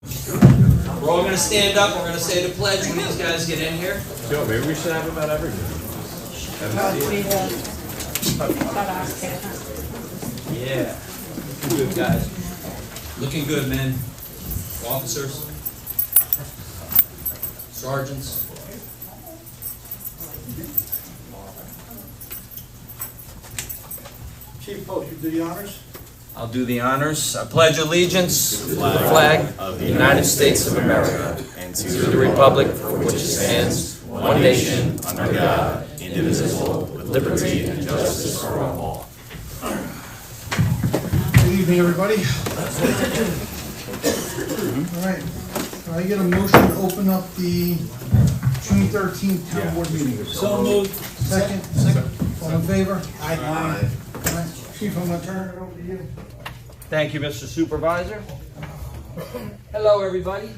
We're all going to stand up. We're going to say the pledge when these guys get in here. Joe, maybe we should have him at everything. Yeah. Looking good, guys. Looking good, men. Officers. Sergeants. Chief Post, you do the honors? I'll do the honors. I pledge allegiance to the flag of the United States of America and to the republic for which it stands, one nation, under God, indivisible, with liberty and justice for all. Good evening, everybody. All right. Can I get a motion to open up the June 13th town board meeting? So moved. Second? All in favor? Aye. All right. Chief, I'm gonna turn it over to you. Thank you, Mr. Supervisor. Hello, everybody.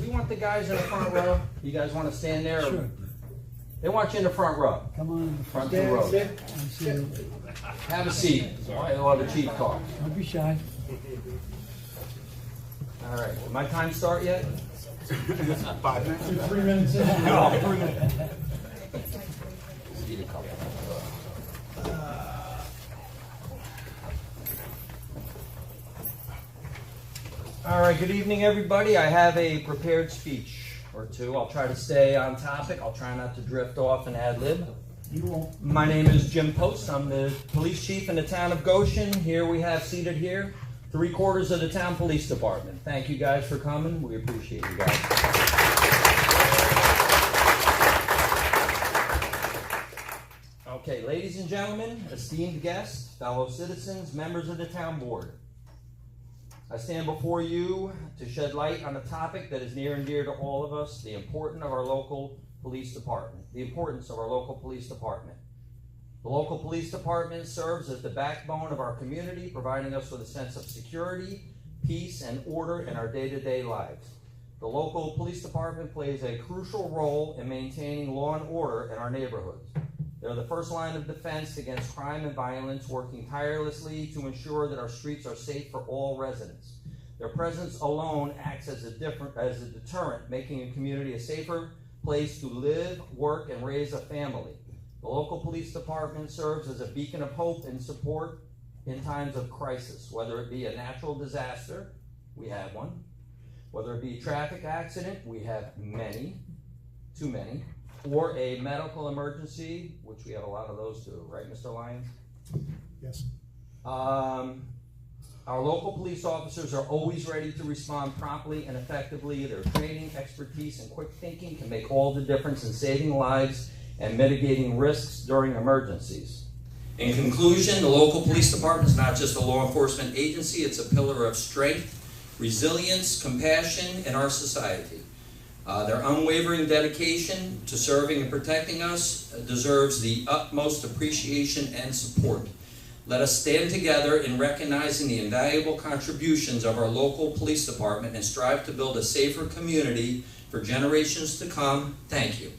We want the guys in the front row. You guys want to stand there? Sure. They want you in the front row. Come on. Front two rows. Have a seat. I'll have a chief talk. Don't be shy. All right. Did my time start yet? 5 minutes. 3 minutes in. No, 3 minutes. Need a couple. All right, good evening, everybody. I have a prepared speech or two. I'll try to stay on topic. I'll try not to drift off and ad lib. You won't. My name is Jim Post. I'm the police chief in the town of Goshen. Here we have seated here 3/4 of the town police department. Thank you guys for coming. We appreciate you guys. Okay, ladies and gentlemen, esteemed guests, fellow citizens, members of the town board. I stand before you to shed light on a topic that is near and dear to all of us, the importance of our local police department. The importance of our local police department. The local police department serves as the backbone of our community, providing us with a sense of security, peace, and order in our day-to-day lives. The local police department plays a crucial role in maintaining law and order in our neighborhoods. They're the first line of defense against crime and violence, working tirelessly to ensure that our streets are safe for all residents. Their presence alone acts as a deterrent, making a community a safer place to live, work, and raise a family. The local police department serves as a beacon of hope and support in times of crisis, whether it be a natural disaster, we have one, whether it be a traffic accident, we have many, too many, or a medical emergency, which we have a lot of those too, right, Mr. Lyons? Yes. Our local police officers are always ready to respond promptly and effectively. Their training, expertise, and quick thinking can make all the difference in saving lives and mitigating risks during emergencies. In conclusion, the local police department is not just a law enforcement agency, it's a pillar of strength, resilience, compassion in our society. Their unwavering dedication to serving and protecting us deserves the utmost appreciation and support. Let us stand together in recognizing the invaluable contributions of our local police department and strive to build a safer community for generations to come. Thank you.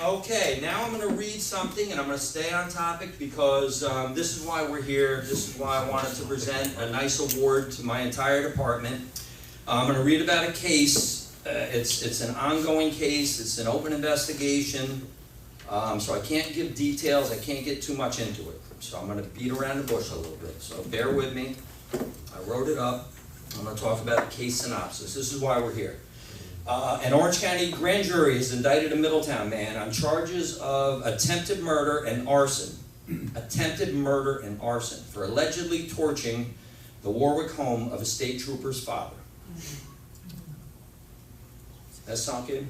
Okay, now I'm going to read something, and I'm going to stay on topic because this is why we're here. This is why I wanted to present a nice award to my entire department. I'm going to read about a case. It's an ongoing case. It's an open investigation. So I can't give details. I can't get too much into it. So I'm going to beat around the bush a little bit. So bear with me. I wrote it up. I'm going to talk about the case synopsis. This is why we're here. An Orange County grand jury has indicted a Middletown man on charges of attempted murder and arson. Attempted murder and arson for allegedly torching the Warwick home of a state trooper's father. That sunk in?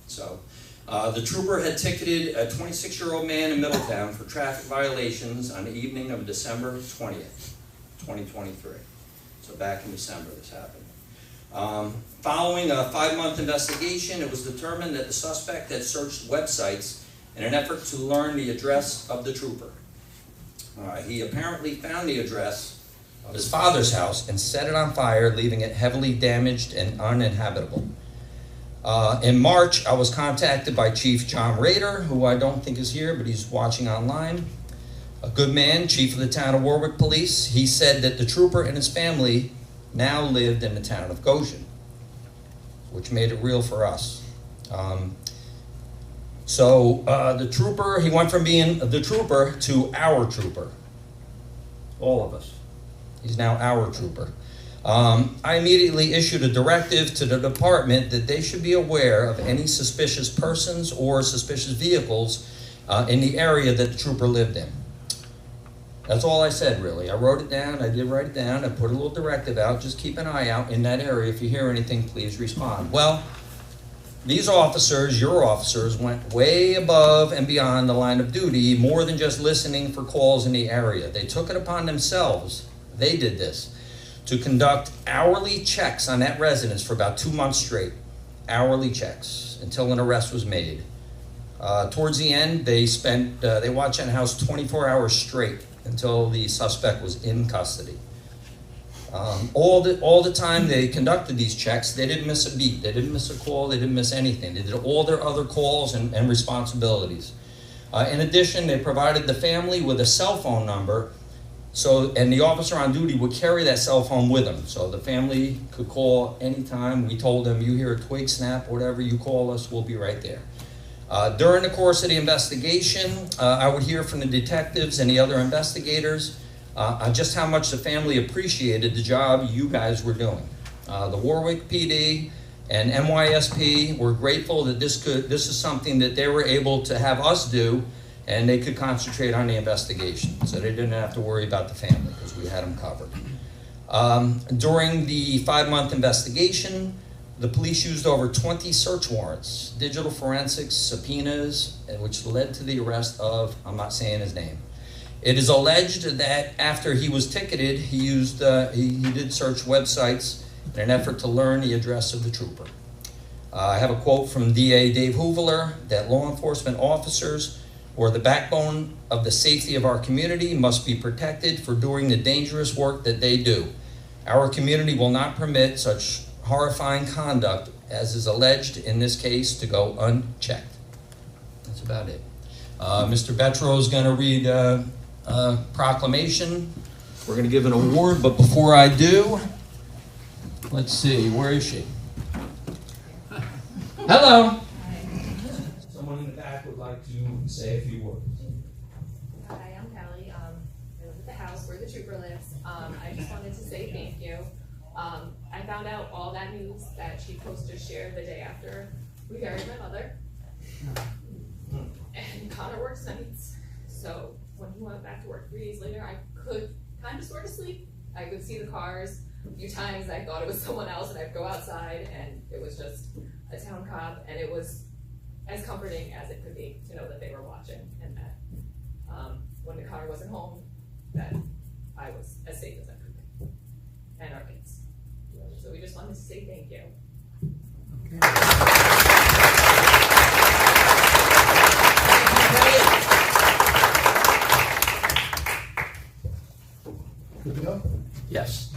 So, the trooper had ticketed a 26-year-old man in Middletown for traffic violations on the evening of December 20th, 2023. So back in December this happened. Following a 5-month investigation, it was determined that the suspect had searched websites in an effort to learn the address of the trooper. He apparently found the address of his father's house and set it on fire, leaving it heavily damaged and uninhabitable. In March, I was contacted by Chief John Rader, who I don't think is here, but he's watching online. A good man, chief of the town of Warwick Police. He said that the trooper and his family now lived in the town of Goshen, which made it real for us. The trooper, he went from being the trooper to our trooper. All of us. He's now our trooper. I immediately issued a directive to the department that they should be aware of any suspicious persons or suspicious vehicles in the area that the trooper lived in. That's all I said, really. I wrote it down. I did write it down. I put a little directive out. Just keep an eye out in that area. If you hear anything, please respond. Well, these officers, your officers, went way above and beyond the line of duty, more than just listening for calls in the area. They took it upon themselves, they did this, to conduct hourly checks on that residence for about 2 months straight. Hourly checks, until an arrest was made. Towards the end, they watched that house 24 hours straight until the suspect was in custody. All the time they conducted these checks, they didn't miss a beat, they didn't miss a call, they didn't miss anything. They did all their other calls and responsibilities. In addition, they provided the family with a cell phone number, and the officer on duty would carry that cell phone with him, so the family could call anytime. We told them, you hear a twig snap, whatever, you call us, we'll be right there. During the course of the investigation, I would hear from the detectives and the other investigators just how much the family appreciated the job you guys were doing. The Warwick PD and NYSP were grateful that this is something that they were able to have us do, and they could concentrate on the investigation, so they didn't have to worry about the family because we had them covered. During the 5-month investigation, the police used over 20 search warrants, digital forensics, subpoenas, which led to the arrest of, I'm not saying his name. It is alleged that after he was ticketed, he did search websites in an effort to learn the address of the trooper. I have a quote from DA Dave Hooveler that law enforcement officers or the backbone of the safety of our community must be protected for doing the dangerous work that they do. Our community will not permit such horrifying conduct as is alleged in this case to go unchecked. That's about it. Mr. Betro is going to read a proclamation. We're going to give an award, but before I do, let's see, where is she? Hello. Someone in the back would like to say a few words. Hi, I'm Callie. I live at the house where the trooper lives. I just wanted to say thank you. I found out all that news that Chief Post just shared the day after we buried my mother. And Connor works nights, so when he went back to work 3 days later, I could kind of sort of sleep. I could see the cars. A few times I thought it was someone else, and I'd go outside and it was just a town cop, and it was as comforting as it could be to know that they were watching, and that when the Connor wasn't home, that I was as safe as I could be, and our kids. So we just wanted to say thank you. Good to go? Yes.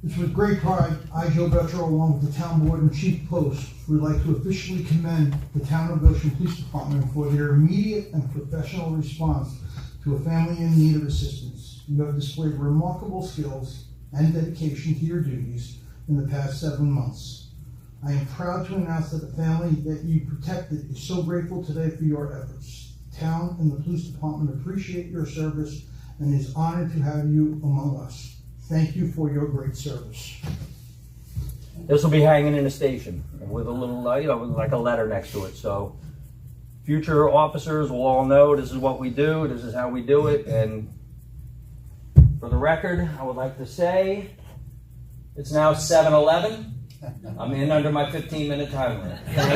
It's with great pride, I, Joe Betro, along with the town board and chief post, would like to officially commend the town of Goshen Police Department for their immediate and professional response to a family in need of assistance. You have displayed remarkable skills and dedication to your duties in the past 7 months. I am proud to announce that the family that you protected is so grateful today for your efforts. The town and the police department appreciate your service and is honored to have you among us. Thank you for your great service. This will be hanging in the station with a little, like a letter next to it. So future officers will all know this is what we do, this is how we do it. And for the record, I would like to say it's now 7:11. I'm in under my 15-minute time limit. Thank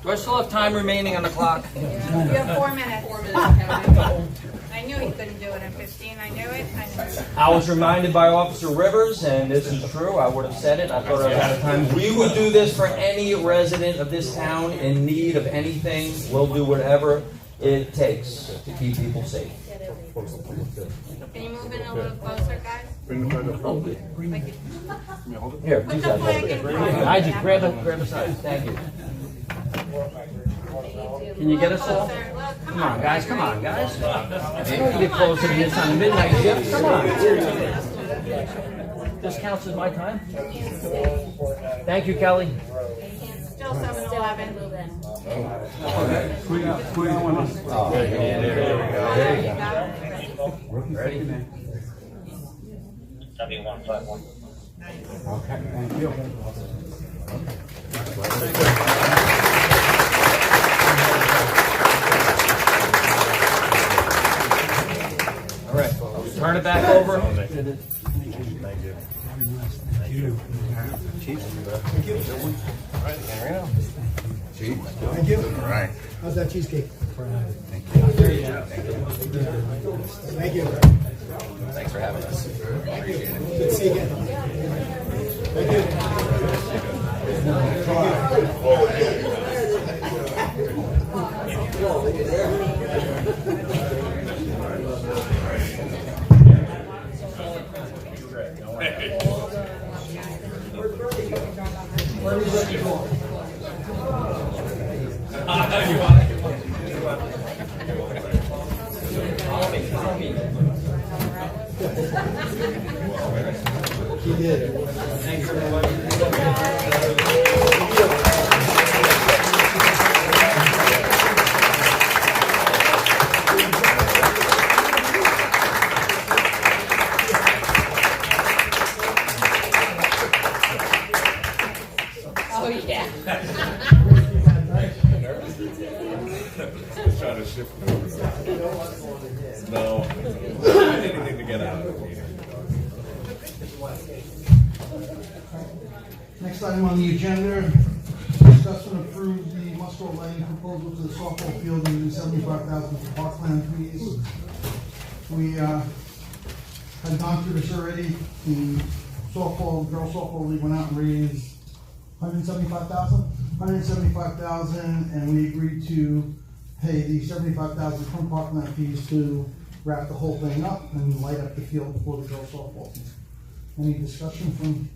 you. Do I still have time remaining on the clock? You have 4 minutes. 4 minutes, Kevin. I knew he couldn't do it in 15. I knew it. I knew it. I was reminded by Officer Rivers, and this is true, I would have said it, I thought I was out of time. We would do this for any resident of this town in need of anything. We'll do whatever it takes to keep people safe. Can you move in a little closer, guys? Like it- Here, Put use the that. flag in front. I just grab a side, thank you. Can you get us all? Closer. Look, Come on, guys, come on, guys. You can get closer to this on the midnight shift, come on. This counts as my time. Thank you, Kelly. Still 7-Eleven. Ready? 7151. All right, turn it back over. Thank you. Right. How's that cheesecake? Thank you. Thanks for having us. Appreciate it. Good to see you again. He did. Thanks, everybody. Oh, yeah. Just trying to shift it over. No. Anything to get out of it. Next item on the agenda, discuss and approve the Musco lighting proposal to the softball field in the $75,000 for parkland fees. We had gone through this already. The softball, girls softball league went out and raised $175,000, and we agreed to pay the $75,000 from parkland fees to wrap the whole thing up and light up the field before the girls softball team. Any discussion from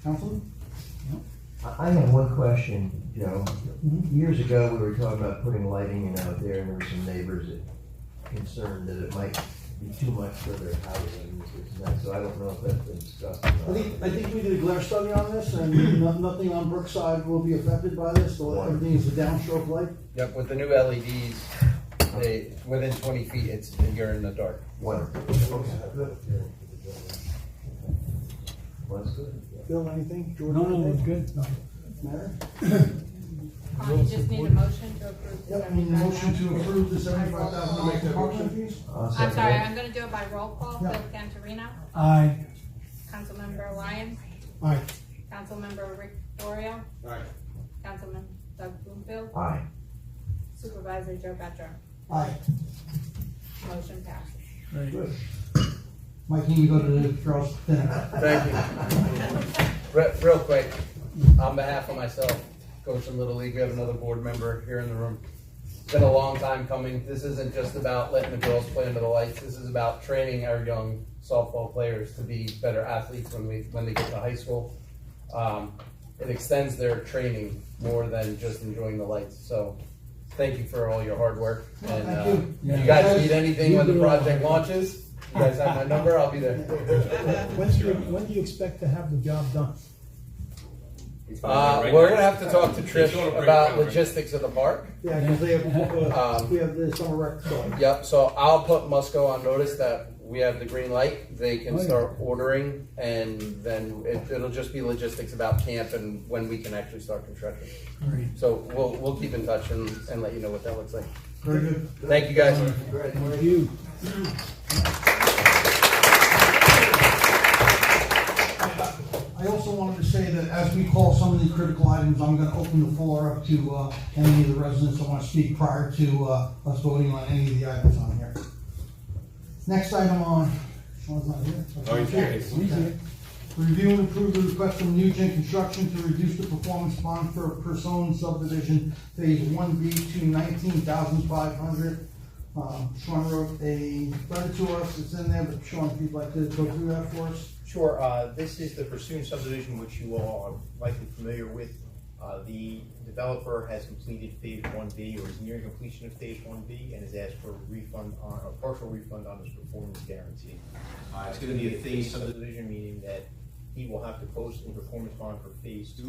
council? I have one question, Joe. Years ago, we were talking about putting lighting in out there, and there were some neighbors that concerned that it might be too much for their housing and this and that, so I don't know if that's been discussed. or not. I think we did a glare study on this, and nothing on Brookside will be affected by this, so everything is a downstroke light. Yep, with the new LEDs, they, within 20 feet, you're in the dark. Wonderful. Okay. Well, that's good. Bill, anything? Jordan? No, it's good. Matter? You just need a motion to approve the Yep, I need a motion to approve the $75,000 for parkland fees. I'll I'm second sorry, that. I'm gonna do it by roll call. Yeah. Bill Cantorino, Aye. Councilmember Lyons, Aye. Councilmember Rick Dorio. Councilman Doug Bloomfield, Aye. Supervisor Joe Petro. Aye. Motion passes. Good. Mike, can you go to the girls' dinner? Thank you. Real quick, on behalf of myself, Goshen Little League, we have another board member here in the room. It's been a long time coming. This isn't just about letting the girls play under the lights. This is about training our young softball players to be better athletes when they get to high school. It extends their training more than just enjoying the lights. So thank you for all your hard work. And Thank you. if you guys need anything when the project launches, you guys have my number, I'll be there. When do you expect to have the job done? We're gonna have to talk to Trish about logistics of the park. Yeah, because we have the summer rec going. Yep, so I'll put Musco on notice that we have the green light. They can start ordering, and then it'll just be logistics about camp and when we can actually start construction. So we'll keep in touch and let you know what that looks like. Very good. Thank you, guys. Thank you. I also wanted to say that as we call some of the critical items, I'm gonna open the floor up to, any of the residents that wanna speak prior to, us voting on any of the items on here. Next item on, Sean's not here. Oh, he's here. He's Okay. Review and approve the request from Nugent Construction to reduce the performance bond for Person subdivision phase 1B to $19,500. Sean wrote a letter to us, it's in there, but Sean, if you'd like to go through that for us. Sure. This is the Pursuit subdivision, which you all are likely familiar with. The developer has completed phase 1B, or is nearing completion of phase 1B, and has asked for a refund on, a partial refund on his performance guarantee. It's going to be a phase subdivision, meaning that he will have to post a performance bond for phase 2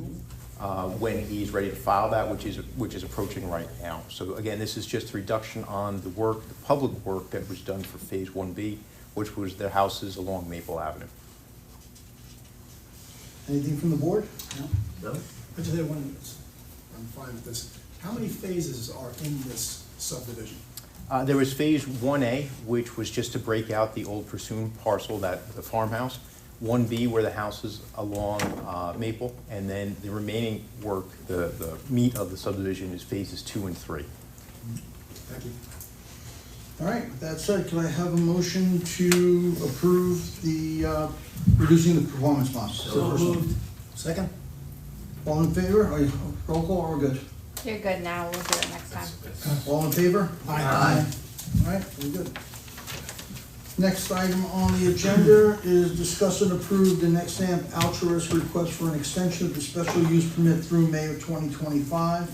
when he's ready to file that, which is approaching right now. So again, this is just a reduction on the work, the public work that was done for phase 1B, which was the houses along Maple Avenue. Anything from the board? No? I just had one, I'm fine with this. How many phases are in this subdivision? There was phase 1A, which was just to break out the old Pursuit parcel, the farmhouse. 1B were the houses along Maple, and then the remaining work, the meat of the subdivision is phases 2 and 3. Thank you. All right, with that said, can I have a motion to approve the, reducing the performance bond? So moved. Second? All in favor? Are you, roll call, or we're good? You're good now, we'll do it next time. All in favor? Aye. All right, very good. Next item on the agenda is discuss and approve the next amp altruist request for an extension of the special use permit through May of 2025.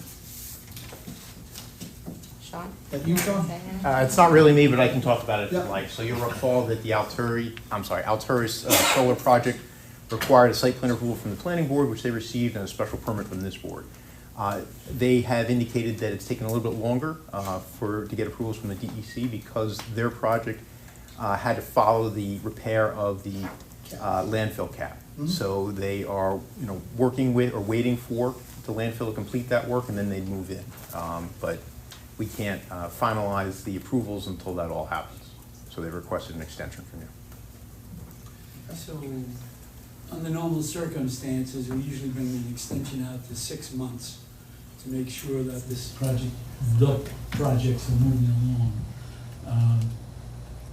Sean? That you, Sean? Say anything? It's not really me, but I can talk about it if Yep. you like. So you'll recall that the Alturas solar project required a site plan approval from the planning board, which they received, and a special permit from this board. They have indicated that it's taken a little bit longer to get approvals from the DEC because their project had to follow the repair of the landfill cap. So they are, working with or waiting for the landfill to complete that work, and then they'd move in. But we can't finalize the approvals until that all happens. So they requested an extension from you. So, under normal circumstances, we usually bring an extension out to 6 months to make sure that the projects are moving along.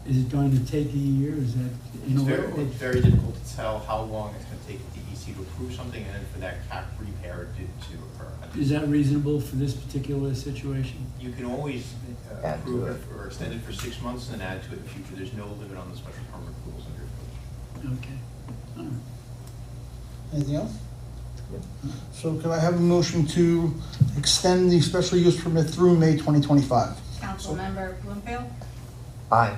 Is it going to take a year? Is that, It's very difficult to tell how long it's going to take the DEC to approve something and then for that cap repair to occur. is that reasonable for this particular situation? You can always Add to approve it. it or extend it for 6 months and add to it in the future. There's no limit on the special permit approvals under your village. Okay, all right. Anything else? So could I have a motion to extend the special use permit through May 2025? Councilmember Bloomfield? Aye.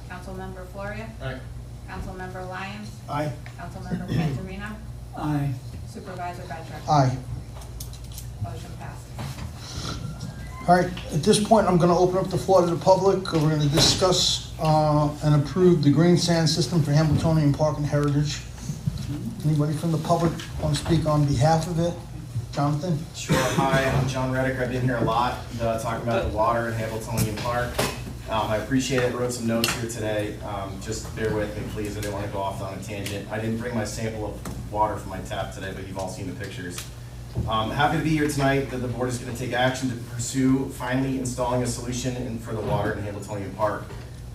Councilmember Floria? Aye. Councilmember Lyons? Aye. Councilmember Panzarino? Aye. Supervisor Petra? Aye. Motion passes. All right, at this point, I'm gonna open up the floor to the public. We're gonna discuss and approve the green sand system for Hambletonian Park and Heritage. Anybody from the public want to speak on behalf of it? Jonathan? Sure. Hi, I'm John Reddick. I've been here a lot talking about the water in Hambletonian Park. I appreciate it. Wrote some notes here today. Just bear with me, please. I didn't want to go off on a tangent. I didn't bring my sample of water from my tap today, but you've all seen the pictures. Happy to be here tonight that the board is going to take action to pursue finally installing a solution for the water in Hambletonian Park.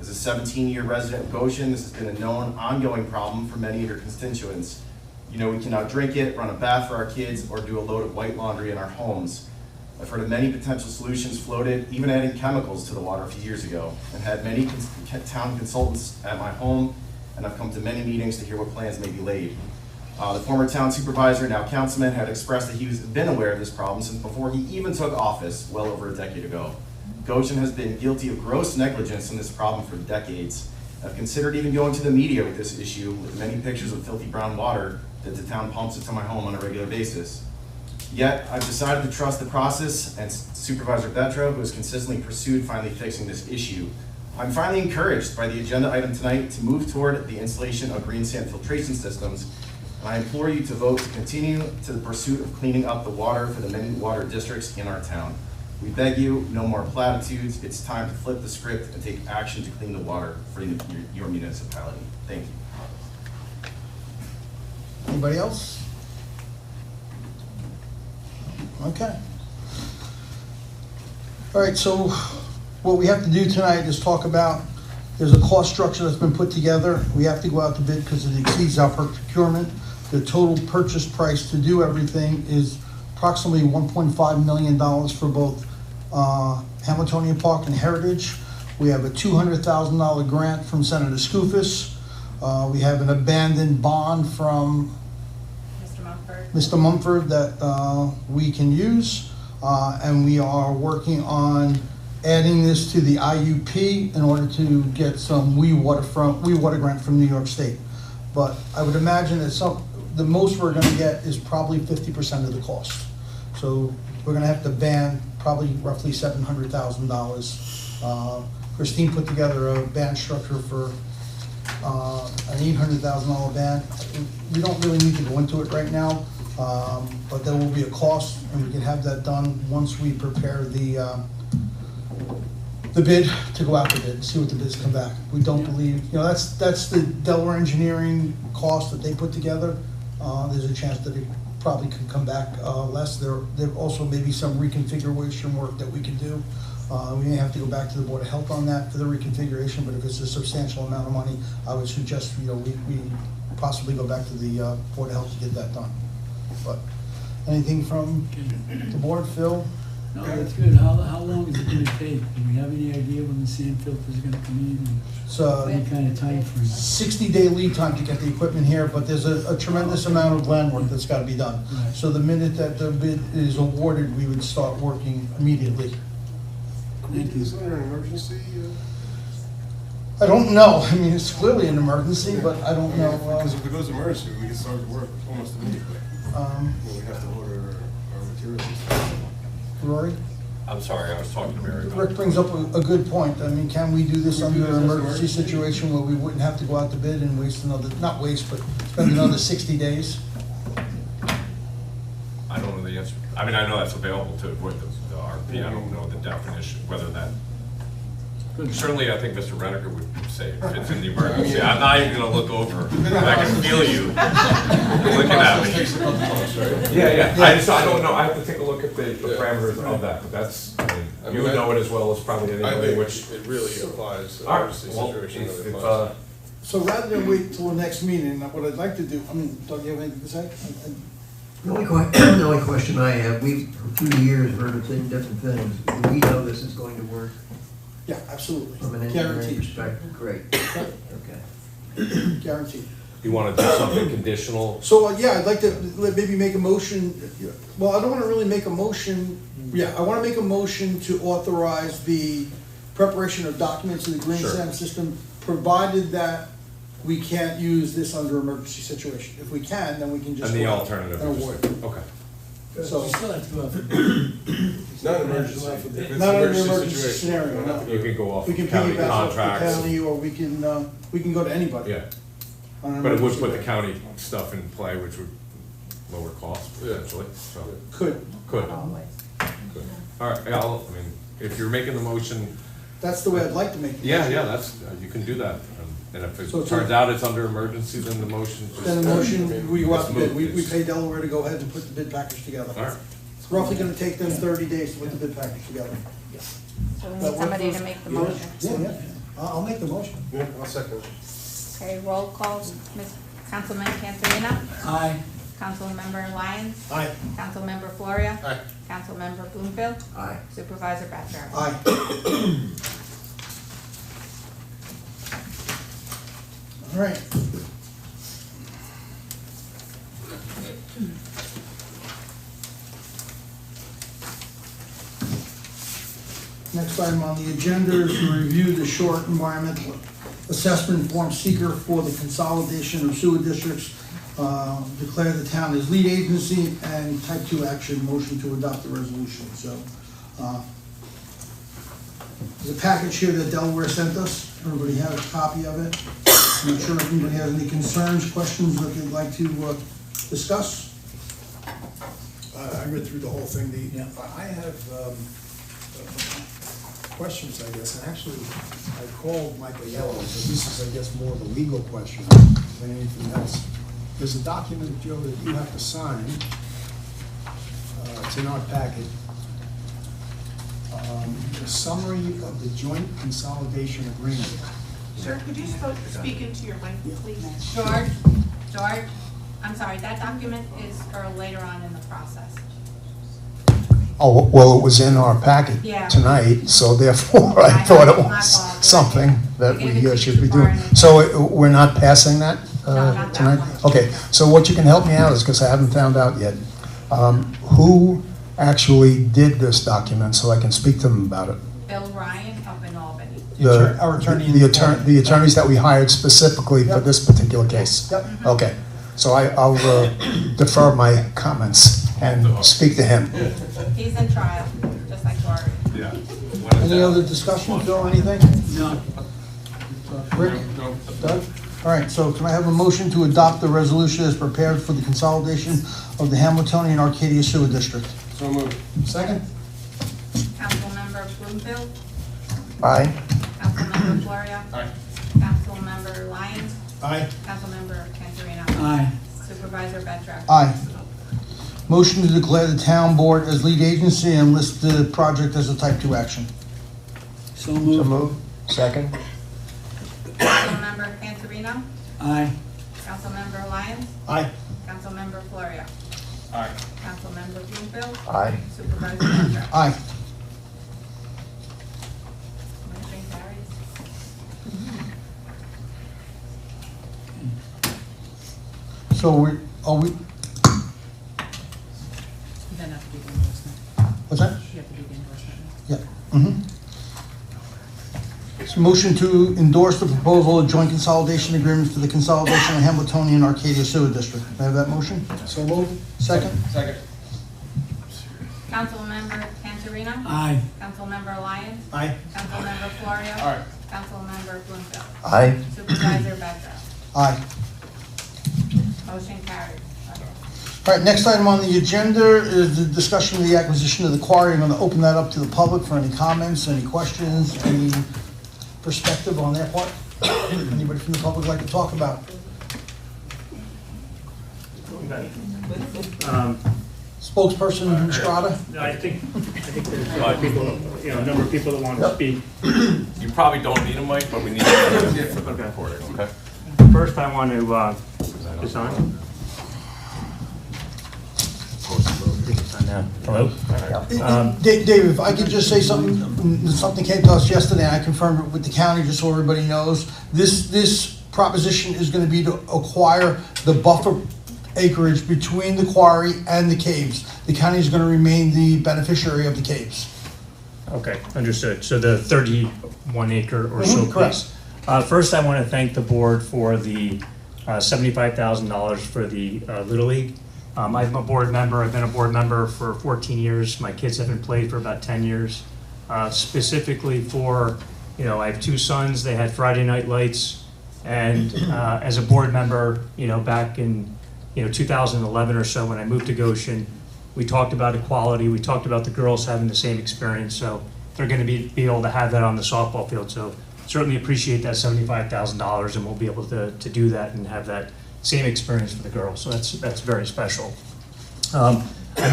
As a 17-year resident of Goshen, this has been a known, ongoing problem for many of your constituents. We cannot drink it, run a bath for our kids, or do a load of white laundry in our homes. I've heard of many potential solutions floated, even adding chemicals to the water a few years ago, and had many town consultants at my home, and I've come to many meetings to hear what plans may be laid. The former town supervisor, now councilman, had expressed that he has been aware of this problem since before he even took office, well over a decade ago. Goshen has been guilty of gross negligence in this problem for decades. I've considered even going to the media with this issue, with many pictures of filthy brown water that the town pumps into my home on a regular basis. Yet, I've decided to trust the process and Supervisor Betro, who has consistently pursued finally fixing this issue. I'm finally encouraged by the agenda item tonight to move toward the installation of green sand filtration systems, and I implore you to vote to continue to the pursuit of cleaning up the water for the many water districts in our town. We beg you, no more platitudes. It's time to flip the script and take action to clean the water for your municipality. Thank you. Anybody else? Okay. All right, so what we have to do tonight is talk about, there's a cost structure that's been put together. We have to go out to bid because it exceeds our procurement. The total purchase price to do everything is approximately $1.5 million for both Hamiltonian Park and Heritage. We have a $200,000 grant from Senator Skoufis. We have an abandoned bond from Mr. Mumford that we can use. And we are working on adding this to the IUP in order to get some WE Water grant from New York State. But I would imagine that the most we're gonna get is probably 50% of the cost. So we're gonna have to ban probably roughly $700,000. Christine put together a ban structure for an $800,000 ban. We don't really need to go into it right now, but there will be a cost, and we can have that done once we prepare the bid to go out to bid and see what the bids come back. We don't believe, that's the Delaware engineering cost that they put together. There's a chance that it probably could come back less. There also may be some reconfiguration work that we can do. We may have to go back to the Board of Health on that for the reconfiguration, but if it's a substantial amount of money, I would suggest we possibly go back to the Board of Health to get that done. But anything from the board, Phil? No, that's good. How long is it gonna take? Do we have any idea when the sand filters are gonna come in? So Any kind of time frame? 60-day lead time to get the equipment here, but there's a tremendous amount of land work that's gotta be done. Right. So the minute that the bid is awarded, we would start working immediately. Thank you. Is there an emergency? I don't know. I mean, it's clearly an emergency, but I don't know. Because if it goes emergency, we can start work almost immediately. Well, we have to order our materials and stuff. Rory? I'm sorry, I was talking to Mary. Rick brings up a good point. I mean, can we do this under an emergency situation where we wouldn't have to go out to bid and waste not waste, but spend another 60 days? I don't know the answer. I mean, I know that's available to avoid the RP. I don't know the definition, whether that. Certainly, I think Mr. Reniker would say if it's in the emergency. I'm not even gonna look over. I can feel you looking at me. Yeah. I don't know. I have to take a look at the parameters of that, but that's, you would know it as well as probably anybody, which. It really applies to All right, emergency well, situation. if, So rather than wait till the next meeting, what I'd like to do, Doug, you have anything to say? The only question I have, we've for 2 years heard of different things. Do we know this is going to work Yeah, absolutely. from an engineering Guaranteed. perspective? Great. Okay. Guaranteed. you wanna do something conditional? So, yeah, I'd like to maybe make a motion, well, I don't wanna really make a motion, I wanna make a motion to authorize the preparation of documents in the green Sure. sand system, provided that we can't use this under emergency situation. If we can, then we can just. And the go out alternative, and award it. okay. So, We still have to go out for bid. It's not an emergency. If it's not under an emergency emergency situation, scenario, we'll have to no. You can go off We can county piggyback off the contracts. county, or we can go to anybody. Yeah, on an but it would emergency put the way. county stuff in play, which would lower costs potentially, so. Could, Could. All right, if you're making the motion, that's the way I'd like to make it. yeah, that's, you can do that. And if it So it's turns out it's under emergency, then the motion just. Then the motion, we go out to bid, we Let's move pay Delaware to go ahead and put the bid package together. All right. It's roughly gonna take them 30 days to put the bid package together. So we need somebody to make the motion. Yeah, I'll make the motion. Yeah, I'll second. Okay, roll call, Ms. Councilman Cantorino? Aye. Councilmember Lyons? Aye. Councilmember Floria? Aye. Councilmember Bloomfield? Aye. Supervisor Batchor? Aye. All right. Next item on the agenda is to review the short environmental assessment form seeker for the consolidation of sewer districts. Declare the town as lead agency and type 2 action, motion to adopt the resolution. So, there's a package here that Delaware sent us. Everybody has a copy of it. I'm not sure if anybody has any concerns, questions that they'd like to discuss. I read through the whole thing. Yeah. I have questions, I guess, and actually, I called Michael Yellow, so this is, I guess, more of a legal question than anything else. There's a document, Joe, that you have to sign It's in our packet. A summary of the joint consolidation agreement. Sir, could you speak into your mic, please? George, I'm sorry, that document is for later on in the process. Oh, well, it was in our packet Yeah. tonight, so therefore I I thought it know, my was fault. something that We gave it we to should you be before doing. and- So we're not passing that No, not that tonight? one. Okay, so what you can help me out is, because I haven't found out yet, who actually did this document so I can speak to them about it? Bill Ryan up in Albany. Our attorney in The attorneys that we hired specifically for this particular case? Yep. Okay, so I'll defer my comments and speak to him. He's in trial, just like Cory. Yeah. Any other discussion, Phil, anything? No. Rick? Doug? All right, so can I have a motion to adopt the resolution as prepared for the consolidation of the Hamiltonian Arcadia Sewer District? So moved. Second? Councilmember Bloomfield, Aye. Councilmember Florio. Aye. Councilmember Lyons, Aye. Councilmember Cantorino. Aye. Supervisor Petra. Aye. Motion to declare the town board as lead agency and list the project as a type 2 action. So moved. Second? Councilmember Cantorino, Aye. Councilmember Lyons, Aye. Councilmember Florio. Aye. Councilmember Bloomfield, Aye. Supervisor Petra. Aye. Motion carries. So are we, Then have to do the endorsement. what's that? You have to do the endorsement. Yeah. Mm-hmm. So motion to endorse the proposal of joint consolidation agreement for the consolidation of Hamiltonian Arcadia Sewer District. May I have that motion? So moved. Second? Second. Councilmember Cantorino. Aye. Councilmember Lyons, Aye. Councilmember Florio. Aye. Councilmember Bloomfield, Aye. Supervisor Petra. Aye. Motion carries. All right, next item on the agenda is the discussion of the acquisition of the quarry. I'm going to open that up to the public for any comments, any questions, any perspective on their part. Anybody from the public like to talk about? Spokesperson Strada? I think there's a lot of people, a number of people that want to speak. You probably don't need a mic, but we need it for the recording, okay? First, I want to, is on? Hello? Dave, if I could just say something came to us yesterday, and I confirmed it with the county, just so everybody knows. This proposition is gonna be to acquire the buffer acreage between the quarry and the caves. The county is gonna remain the beneficiary of the caves. Okay, understood. So the 31 acre or so Correct. piece. First, I want to thank the board for the $75,000 for the Little League. I'm a board member. I've been a board member for 14 years. My kids haven't played for about 10 years. Specifically for, I have two sons. They had Friday night lights. And as a board member, back in 2011 or so when I moved to Goshen, we talked about equality. We talked about the girls having the same experience. So they're going to be able to have that on the softball field. So certainly appreciate that $75,000, and we'll be able to do that and have that same experience for the girls. So that's very special. I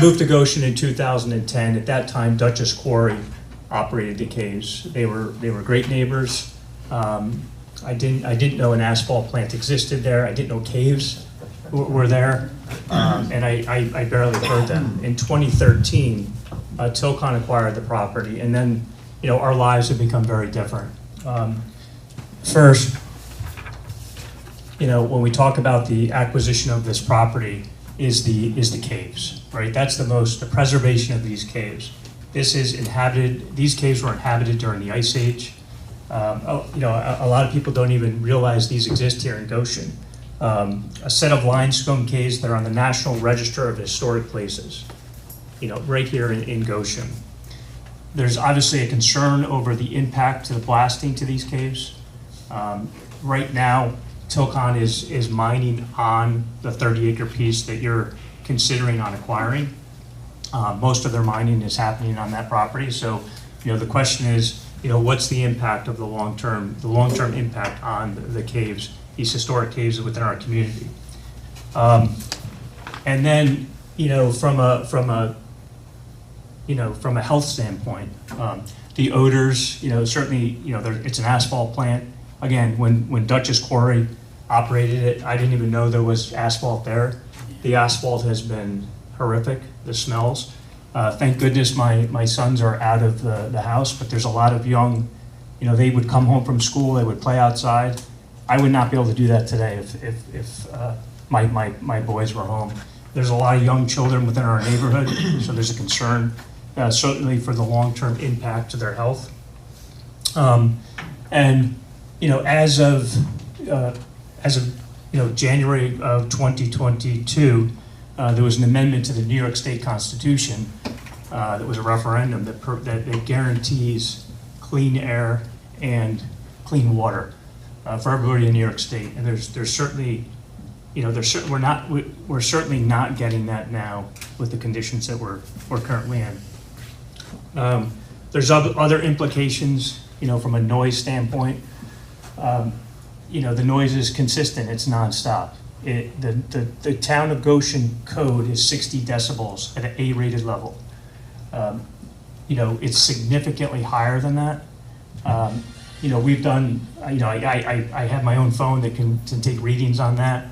moved to Goshen in 2010. At that time, Dutchess Quarry operated the caves. They were great neighbors. I didn't know an asphalt plant existed there. I didn't know caves were there, and I barely heard them. In 2013, Tilcon acquired the property, and then our lives have become very different. First, when we talk about the acquisition of this property, is the caves, right? That's the preservation of these caves. This is inhabited. These caves were inhabited during the Ice Age. A lot of people don't even realize these exist here in Goshen. A set of limestone caves that are on the National Register of Historic Places, right here in Goshen. There's obviously a concern over the impact to the blasting to these caves. Right now, Tilcon is mining on the 30-acre piece that you're considering on acquiring. Most of their mining is happening on that property. So, the question is, what's the impact of the long-term impact on the caves, these historic caves within our community? And then, from a from a health standpoint. The odors, certainly, it's an asphalt plant. Again, when Dutchess Quarry operated it, I didn't even know there was asphalt there. The asphalt has been horrific, the smells. Thank goodness my sons are out of the house, but there's a lot of young, they would come home from school, they would play outside. I would not be able to do that today if my boys were home. There's a lot of young children within our neighborhood, so there's a concern, certainly for the long-term impact to their health. As of January of 2022, there was an amendment to the New York State Constitution that was a referendum that guarantees clean air and clean water for everybody in New York State. And there's certainly, we're certainly not getting that now with the conditions that we're currently in. There's other implications, from a noise standpoint. The noise is consistent, it's nonstop. The town of Goshen code is 60 decibels at an A-rated level. It's significantly higher than that. We've done, I have my own phone that can take readings on that.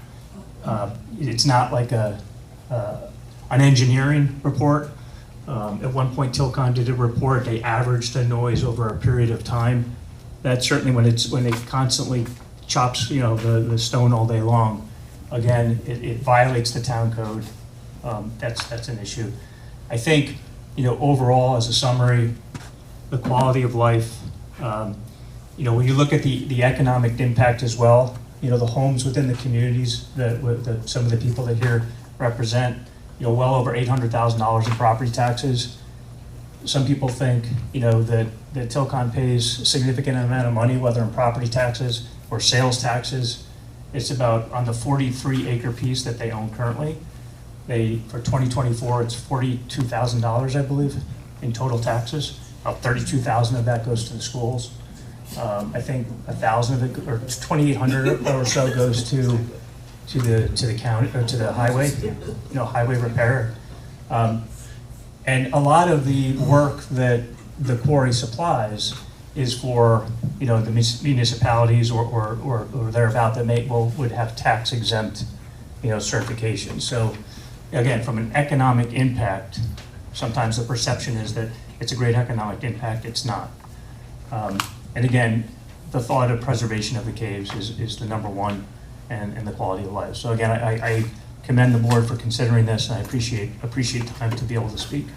It's not like an engineering report. At one point, Tilcon did a report, they averaged the noise over a period of time. That's certainly when it constantly chops, the stone all day long. Again, it violates the town code. That's an issue. I think, overall, as a summary, the quality of life, when you look at the economic impact as well, the homes within the communities that some of the people that here represent, well over $800,000 in property taxes. Some people think, that Tilcon pays a significant amount of money, whether in property taxes or sales taxes. It's about, on the 43-acre piece that they own currently, for 2024, it's $42,000, I believe, in total taxes. About $32,000 of that goes to the schools. I think 1,000 of it, or 2,800 or so, goes to the county, or to the highway, highway repair. And a lot of the work that the quarry supplies is for, the municipalities or thereabout that would have tax exempt, certification. So again, from an economic impact, sometimes the perception is that it's a great economic impact. It's not. And again, the thought of preservation of the caves is the number one, and the quality of life. So again, I commend the board for considering this, and I appreciate time to be able to speak.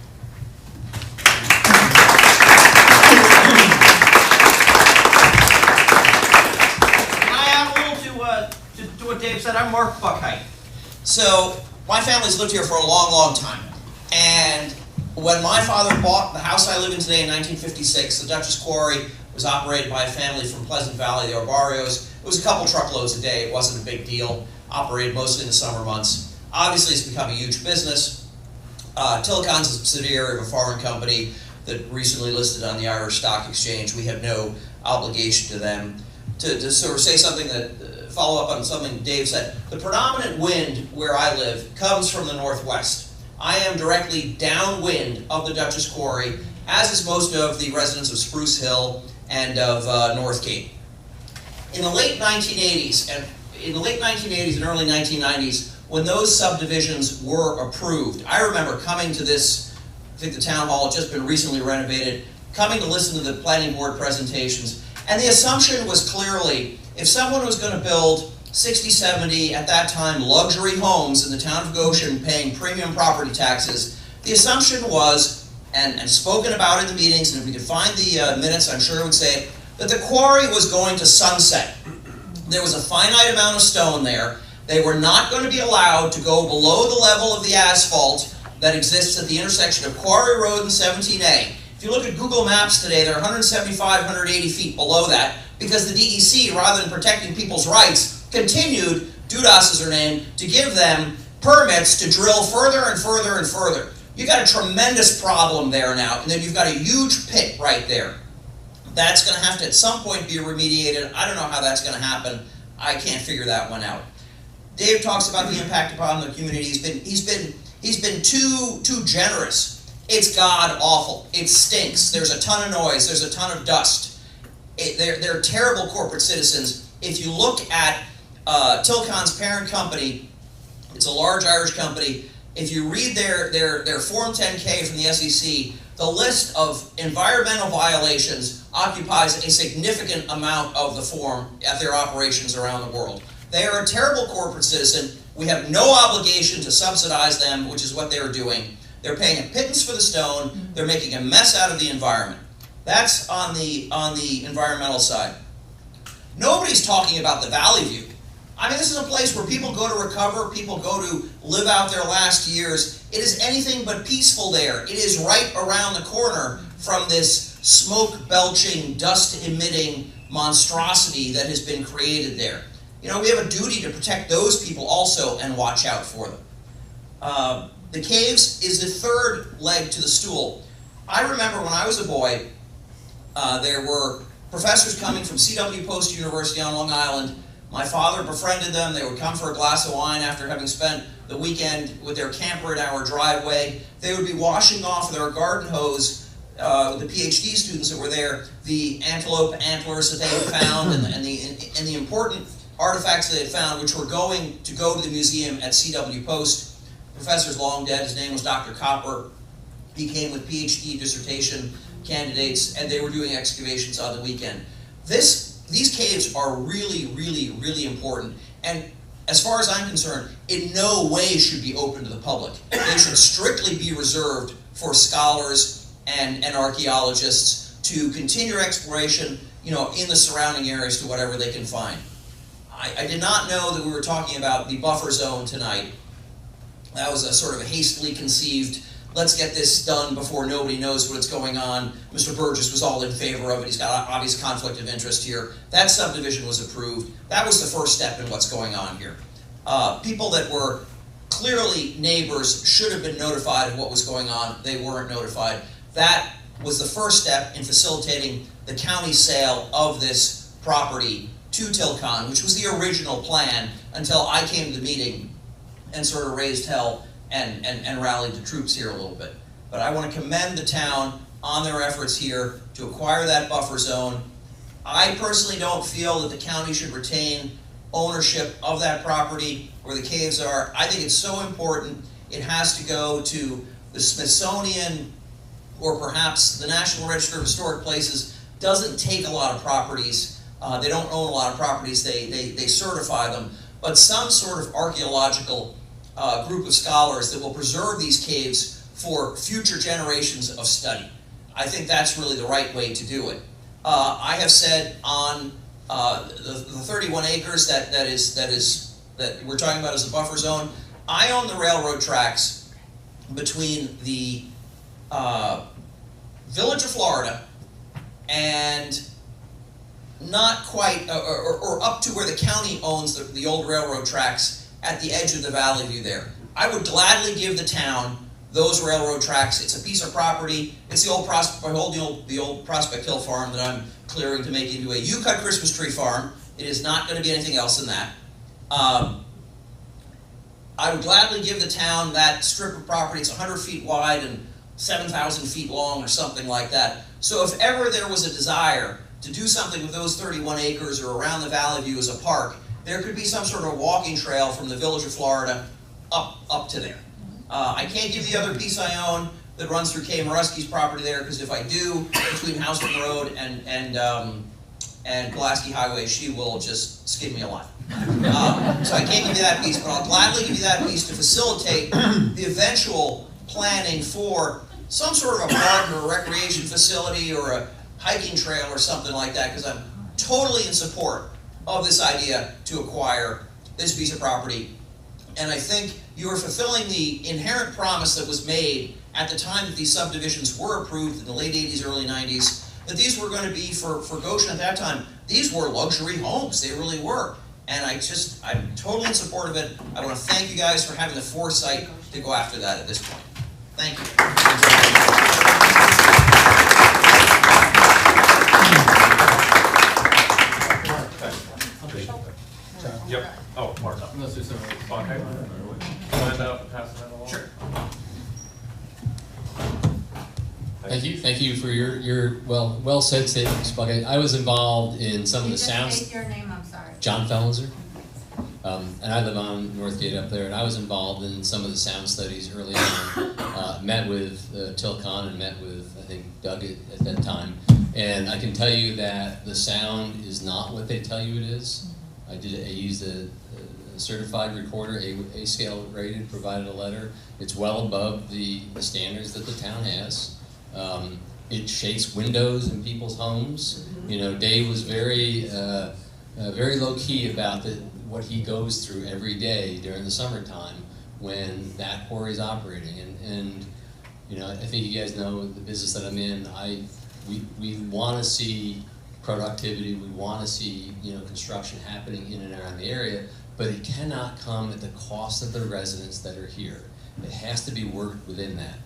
To what Dave said, I'm Mark Buckheit. So my family's lived here for a long, long time. And when my father bought the house I live in today in 1956, the Dutchess Quarry was operated by a family from Pleasant Valley, the Arbarios. It was a couple truckloads a day. It wasn't a big deal. Operated mostly in the summer months. Obviously, it's become a huge business. Tilcon's a subsidiary of a foreign company that recently listed on the Irish Stock Exchange. We have no obligation to them. To sort of say something that, follow up on something Dave said, the predominant wind where I live comes from the northwest. I am directly downwind of the Dutchess Quarry, as is most of the residents of Spruce Hill and of North Cape. In the late 1980s and early 1990s, when those subdivisions were approved, I remember coming to this, I think the town hall had just been recently renovated, coming to listen to the planning board presentations. And the assumption was clearly, if someone was going to build 60, 70, at that time, luxury homes in the town of Goshen paying premium property taxes, the assumption was, and spoken about in the meetings, and if we could find the minutes, I'm sure it would say it, that the quarry was going to sunset. There was a finite amount of stone there. They were not going to be allowed to go below the level of the asphalt that exists at the intersection of Quarry Road and 17A. If you look at Google Maps today, they're 175, 180 feet below that, because the DEC, rather than protecting people's rights, continued, Dudas is her name, to give them permits to drill further and further and further. You've got a tremendous problem there now, and then you've got a huge pit right there. That's going to have to at some point be remediated. I don't know how that's going to happen. I can't figure that one out. Dave talks about the impact upon the community. He's been too generous It's god awful. It stinks. There's a ton of noise. There's a ton of dust. They're terrible corporate citizens. If you look at Tilcon's parent company, it's a large Irish company. If you read their Form 10K from the SEC, the list of environmental violations occupies a significant amount of the form at their operations around the world. They are a terrible corporate citizen. We have no obligation to subsidize them, which is what they're doing. They're paying a pittance for the stone. They're making a mess out of the environment. That's on the environmental side. Nobody's talking about the Valley View. I mean, this is a place where people go to recover, people go to live out their last years. It is anything but peaceful there. It is right around the corner from this smoke-belching, dust-emitting monstrosity that has been created there. You know, we have a duty to protect those people also and watch out for them. The caves is the third leg to the stool. I remember when I was a boy, there were professors coming from C.W. Post University on Long Island. My father befriended them. They would come for a glass of wine after having spent the weekend with their camper in our driveway. They would be washing off their garden hose, the PhD students that were there, the antelope antlers that they had found and the important artifacts they had found, which were going to go to the museum at C.W. Post. The professor's long dead. His name was Dr. Copper. He came with PhD dissertation candidates, and they were doing excavations on the weekend. These caves are really, really, really important, and as far as I'm concerned, in no way should be open to the public. They should strictly be reserved for scholars and archaeologists to continue exploration, you know, in the surrounding areas to whatever they can find. I did not know that we were talking about the buffer zone tonight. That was a sort of a hastily conceived, let's get this done before nobody knows what's going on. Mr. Burgess was all in favor of it. He's got an obvious conflict of interest here. That subdivision was approved. That was the first step in what's going on here. People that were clearly neighbors should have been notified of what was going on. They weren't notified. That was the first step in facilitating the county sale of this property to Tilcon, which was the original plan until I came to the meeting and sort of raised hell and rallied the troops here a little bit. But I want to commend the town on their efforts here to acquire that buffer zone. I personally don't feel that the county should retain ownership of that property where the caves are. I think it's so important it has to go to the Smithsonian or perhaps the National Register of Historic Places. Doesn't take a lot of properties. They don't own a lot of properties. They certify them. But some sort of archaeological group of scholars that will preserve these caves for future generations of study. I think that's really the right way to do it. I have said on the 31 acres that we're talking about as a buffer zone, I own the railroad tracks between the Village of Florida and not quite, or up to where the county owns the old railroad tracks at the edge of the Valley View there. I would gladly give the town those railroad tracks. It's a piece of property. It's the old Prospect Hill farm that I'm clearing to make into a U-cut Christmas tree farm. It is not going to be anything else than that. I would gladly give the town that strip of property. It's 100 feet wide and 7,000 feet long or something like that. So if ever there was a desire to do something with those 31 acres or around the Valley View as a park, there could be some sort of walking trail from the Village of Florida up to there. I can't give the other piece I own that runs through Kay Moreski's property there, because if I do, between Houston Road and Pulaski Highway, she will just skin me alive. So I can't give you that piece, but I'll gladly give you that piece to facilitate the eventual planning for some sort of a park or a recreation facility or a hiking trail or something like that, because I'm totally in support of this idea to acquire this piece of property. And I think you are fulfilling the inherent promise that was made at the time that these subdivisions were approved in the late 80s, early 90s, that these were going to be, for Goshen at that time, these were luxury homes. They really were. And I'm totally in support of it. I want to thank you guys for having the foresight to go after that at this point. Thank you. Yep. Oh, Mark. Unless there's some mind pass that along. Sure. Thank you for your well said statements, Buck. I was involved in some of the sounds. State your name, I'm sorry. John Fellenser. And I live on Northgate up there, and I was involved in some of the sound studies early on. Met with Tilcon and met with, I think, Doug at that time. And I can tell you that the sound is not what they tell you it is. I used a certified recorder, A scale rated, provided a letter. It's well above the standards that the town has. It shakes windows in people's homes. You know, Dave was very low key about what he goes through every day during the summertime when that quarry is operating. And you know, I think you guys know the business that I'm in. We want to see productivity. We want to see, you know, construction happening in and around the area, but it cannot come at the cost of the residents that are here. It has to be worked within that.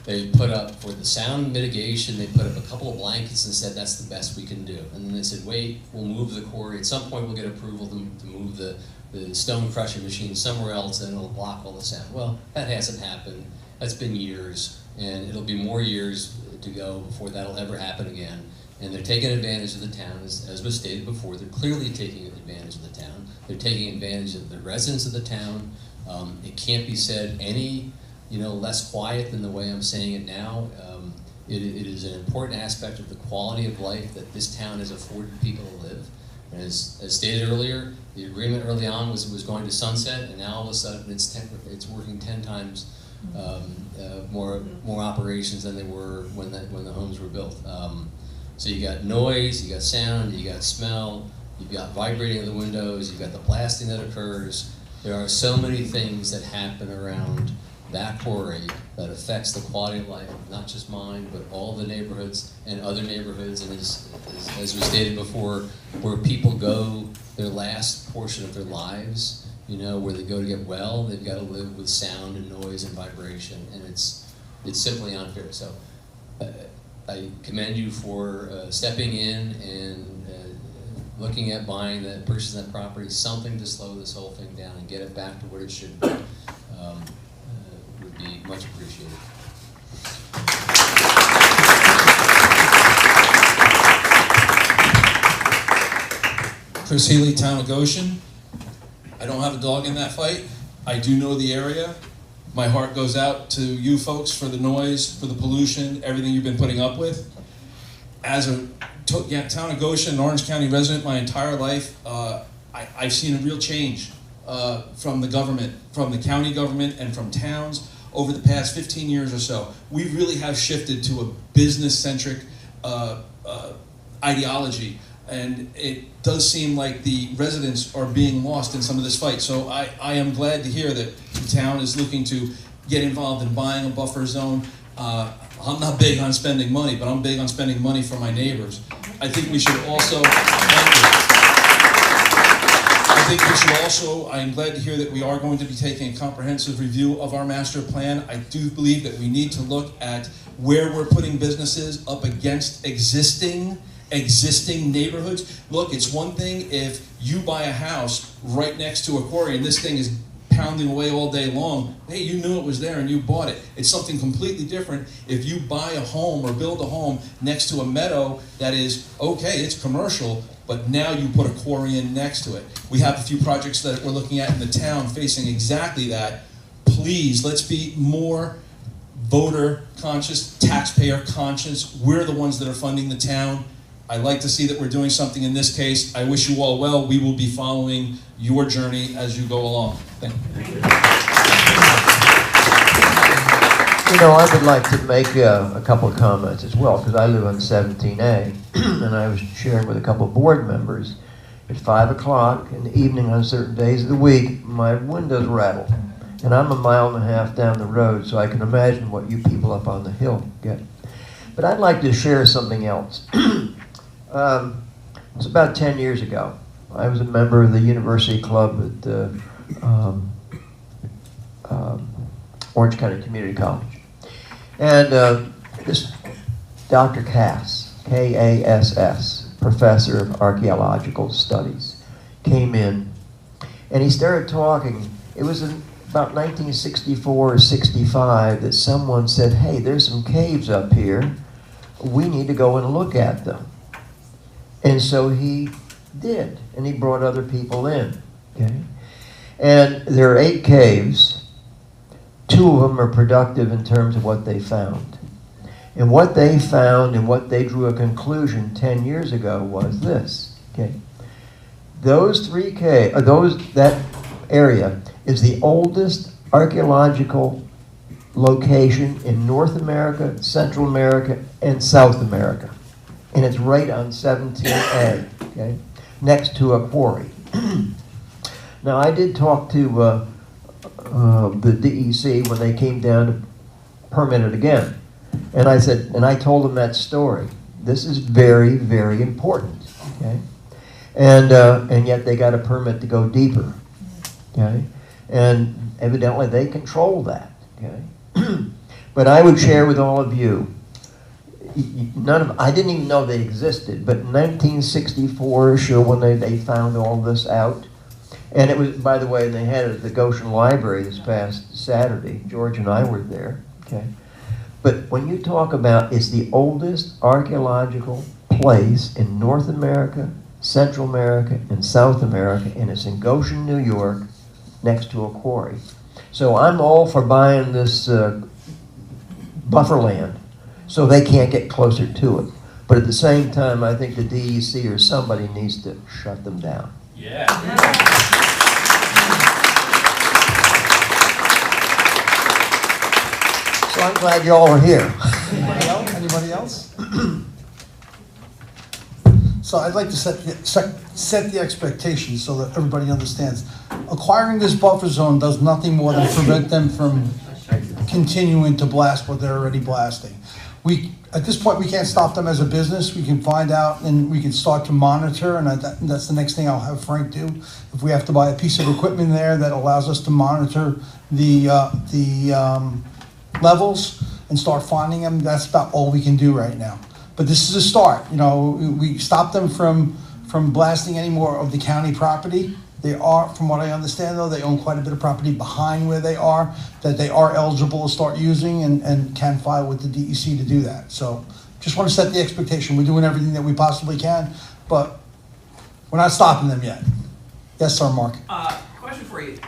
They put up, for the sound mitigation, they put up a couple of blankets and said that's the best we can do. And then they said, wait, we'll move the quarry. At some point we'll get approval to move the stone crushing machine somewhere else and it'll block all the sound. Well, that hasn't happened. That's been years, and it'll be more years to go before that'll ever happen again. And they're taking advantage of the town, as was stated before. They're clearly taking advantage of the town. They're taking advantage of the residents of the town. It can't be said any less quiet than the way I'm saying it now. It is an important aspect of the quality of life that this town has afforded people to live. And as stated earlier, the agreement early on was going to sunset, and now all of a sudden it's working 10 times more operations than they were when the homes were built. So you got noise, you got sound, you got smell, you've got vibrating of the windows, you've got the blasting that occurs. There are so many things that happen around that quarry that affects the quality of life, not just mine, but all the neighborhoods and other neighborhoods, and as we stated before, where people go their last portion of their lives, where they go to get well, they've got to live with sound and noise and vibration, and it's simply unfair. So I commend you for stepping in and looking at buying that, purchasing that property, something to slow this whole thing down and get it back to what it should be. Would be much appreciated. Chris Healy, Town of Goshen. I don't have a dog in that fight. I do know the area. My heart goes out to you folks for the noise, for the pollution, everything you've been putting up with. As a Town of Goshen, Orange County resident my entire life, I've seen a real change from the government, from the county government and from towns over the past 15 years or so. We really have shifted to a business-centric ideology, and it does seem like the residents are being lost in some of this fight. So I am glad to hear that the town is looking to get involved in buying a buffer zone. I'm not big on spending money, but I'm big on spending money for my neighbors. I think we should also, I am glad to hear that we are going to be taking a comprehensive review of our master plan. I do believe that we need to look at where we're putting businesses up against existing neighborhoods. Look, it's one thing if you buy a house right next to a quarry and this thing is pounding away all day long. Hey, you knew it was there and you bought it. It's something completely different if you buy a home or build a home next to a meadow that is, okay, it's commercial, but now you put a quarry in next to it. We have a few projects that we're looking at in the town facing exactly that. Please, let's be more voter conscious, taxpayer conscious. We're the ones that are funding the town. I like to see that we're doing something in this case. I wish you all well. We will be following your journey as you go along. Thank you. I would like to make a couple of comments as well, because I live on 17A, and I was sharing with a couple of board members. At 5 o'clock in the evening on certain days of the week, my windows rattle. And I'm 1.5 miles down the road, so I can imagine what you people up on the hill get. But I'd like to share something else. It was about 10 years ago. I was a member of the University Club at Orange County Community College. And this Dr. Cass, K-A-S-S, professor of archaeological studies, came in and he started talking. It was in about 1964 or 65 that someone said, hey, there's some caves up here we need to go and look at them. And so he did, and he brought other people in, okay? And there are 8 caves. 2 of them are productive in terms of what they found. And what they found and what they drew a conclusion 10 years ago was this, okay? Those 3 caves, that area is the oldest archaeological location in North America, Central America, and South America. And it's right on 17A, okay, next to a quarry. Now, I did talk to the DEC when they came down to permit it again. And I said, and I told them that story. This is very, very important, okay? And yet they got a permit to go deeper, okay? And evidently they control that, okay? But I would share with all of you, I didn't even know they existed, but in 1964, sure, when they found all this out, and it was, by the way, they had it at the Goshen Library this past Saturday. George and I were there, okay? But when you talk about, it's the oldest archaeological place in North America, Central America, and South America, and it's in Goshen, New York, next to a quarry. So I'm all for buying this buffer land so they can't get closer to it. But at the same time, I think the DEC or somebody needs to shut them down. Yeah. So I'm glad you all are here. Anybody else? Anybody else? So I'd like to set the expectations so that everybody understands. Acquiring this buffer zone does nothing more than prevent them from continuing to blast what they're already blasting. At this point, we can't stop them as a business. We can find out and we can start to monitor, and that's the next thing I'll have Frank do. If we have to buy a piece of equipment there that allows us to monitor the levels and start finding them, that's about all we can do right now. But this is a start. You know, we stop them from blasting any more of the county property. They are, from what I understand though, they own quite a bit of property behind where they are that they are eligible to start using and can file with the DEC to do that. So just want to set the expectation. We're doing everything that we possibly can, but we're not stopping them yet. Yes, sir, Mark. Question for you.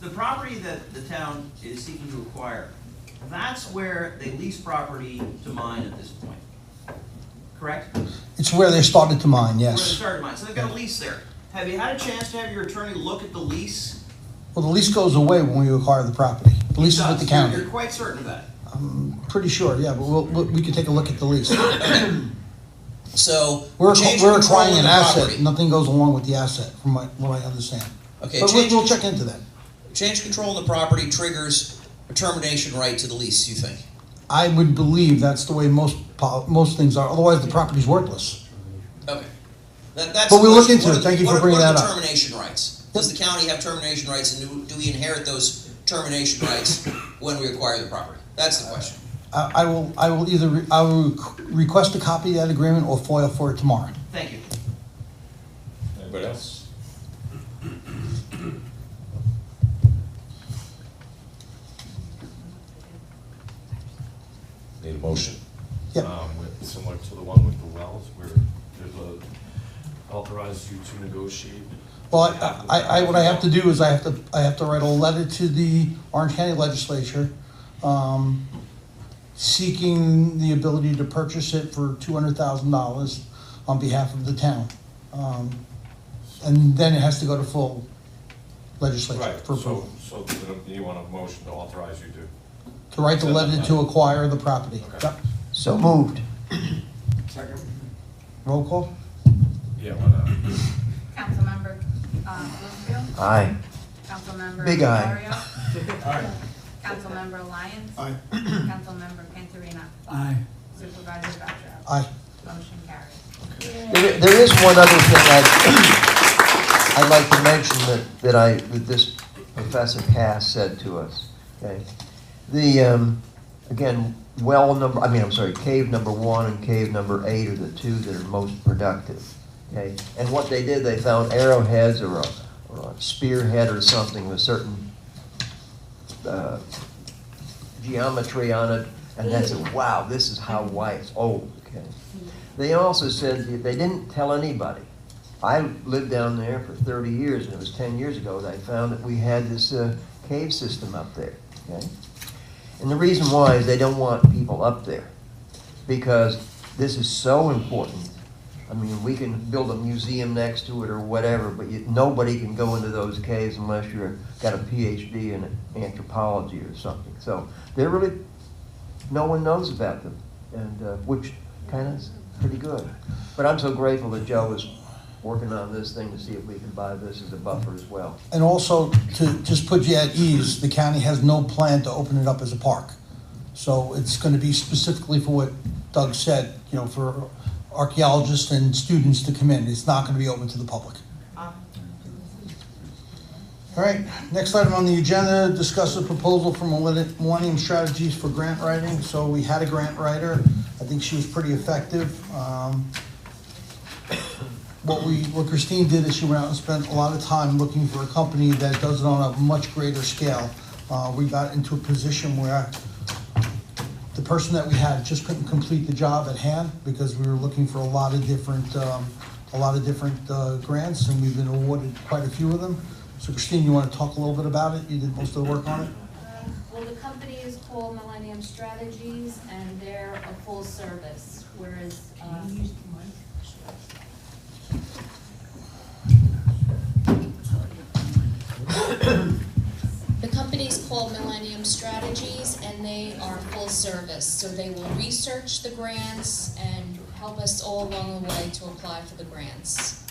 The property that the town is seeking to acquire, that's where they lease property to mine at this point, correct? It's where they started to mine, Where they yes. started mine, so they've got a lease there. Have you had a chance to have your attorney look at the lease? Well, the lease goes away when we acquire the property. The lease is with the county. You're quite certain of that? I'm pretty sure, yeah, but we can take a look at the lease. So We're change of control acquiring of an the asset. property. Nothing goes along with the asset, from what I understand. Okay, But we'll check into that. Change control of the property triggers a termination right to the lease, you think? I would believe that's the way most things are. Otherwise, the property's worthless. Okay. That's But we'll look question. into it. Thank you for bringing that What are up. the termination rights? Does the county have termination rights, and do we inherit those termination rights when we acquire the property? That's the question. I will request a copy of that agreement or FOIL for it tomorrow. Thank you. Anybody else? Need a motion. Yep. Similar to the one with the wells, where there's authorizes you to negotiate. Well, what I have to do is I have to write a letter to the Orange County Legislature, seeking the ability to purchase it for $200,000 on behalf of the town. And then it has to go to full legislature Right, for approval. so you want a motion to authorize you to? To write the letter to acquire the property. Okay. Yep. So moved. Second. Roll call? Yeah, why not? Councilmember Litchfield? Aye. Councilmember Big aye. Osorio? Aye. Councilmember Lyons? Aye. Councilmember Pantarina? Aye. Supervisor Bradshaw? Aye. Motion carries. There is one other thing I'd like to mention that this Professor Cass said to us, okay? The, again, cave number 1 and cave number 8 are the 2 that are most productive, okay? And what they did, they found arrowheads or a spearhead or something with certain geometry on it And they said, wow, this is how why it's old, okay? They also said that they didn't tell anybody. I lived down there for 30 years, and it was 10 years ago that I found that we had this cave system up there, okay? And the reason why is they don't want people up there, because this is so important. I mean, we can build a museum next to it or whatever, but nobody can go into those caves unless you've got a PhD in anthropology or something. So they're really, no one knows about them, and which kind of is pretty good. But I'm so grateful that Joe is working on this thing to see if we can buy this as a buffer as well. And also, to just put you at ease, the county has no plan to open it up as a park. So it's going to be specifically for what Doug said, you know, for archaeologists and students to come in. It's not going to be open to the public. All right, next item on the agenda, discuss a proposal from Millennium Strategies for grant writing. So we had a grant writer. I think she was pretty effective. What Christine did is she went out and spent a lot of time looking for a company that does it on a much greater scale. We got into a position where the person that we had just couldn't complete the job at hand because we were looking for a lot of different grants, and we've been awarded quite a few of them. So Christine, you want to talk a little bit about it? You did most of the work on it. Well, the company is called Millennium Strategies, and they're a full service, whereas the company's called Millennium Strategies, and they are full service. So they will research the grants and help us all along the way to apply for the grants.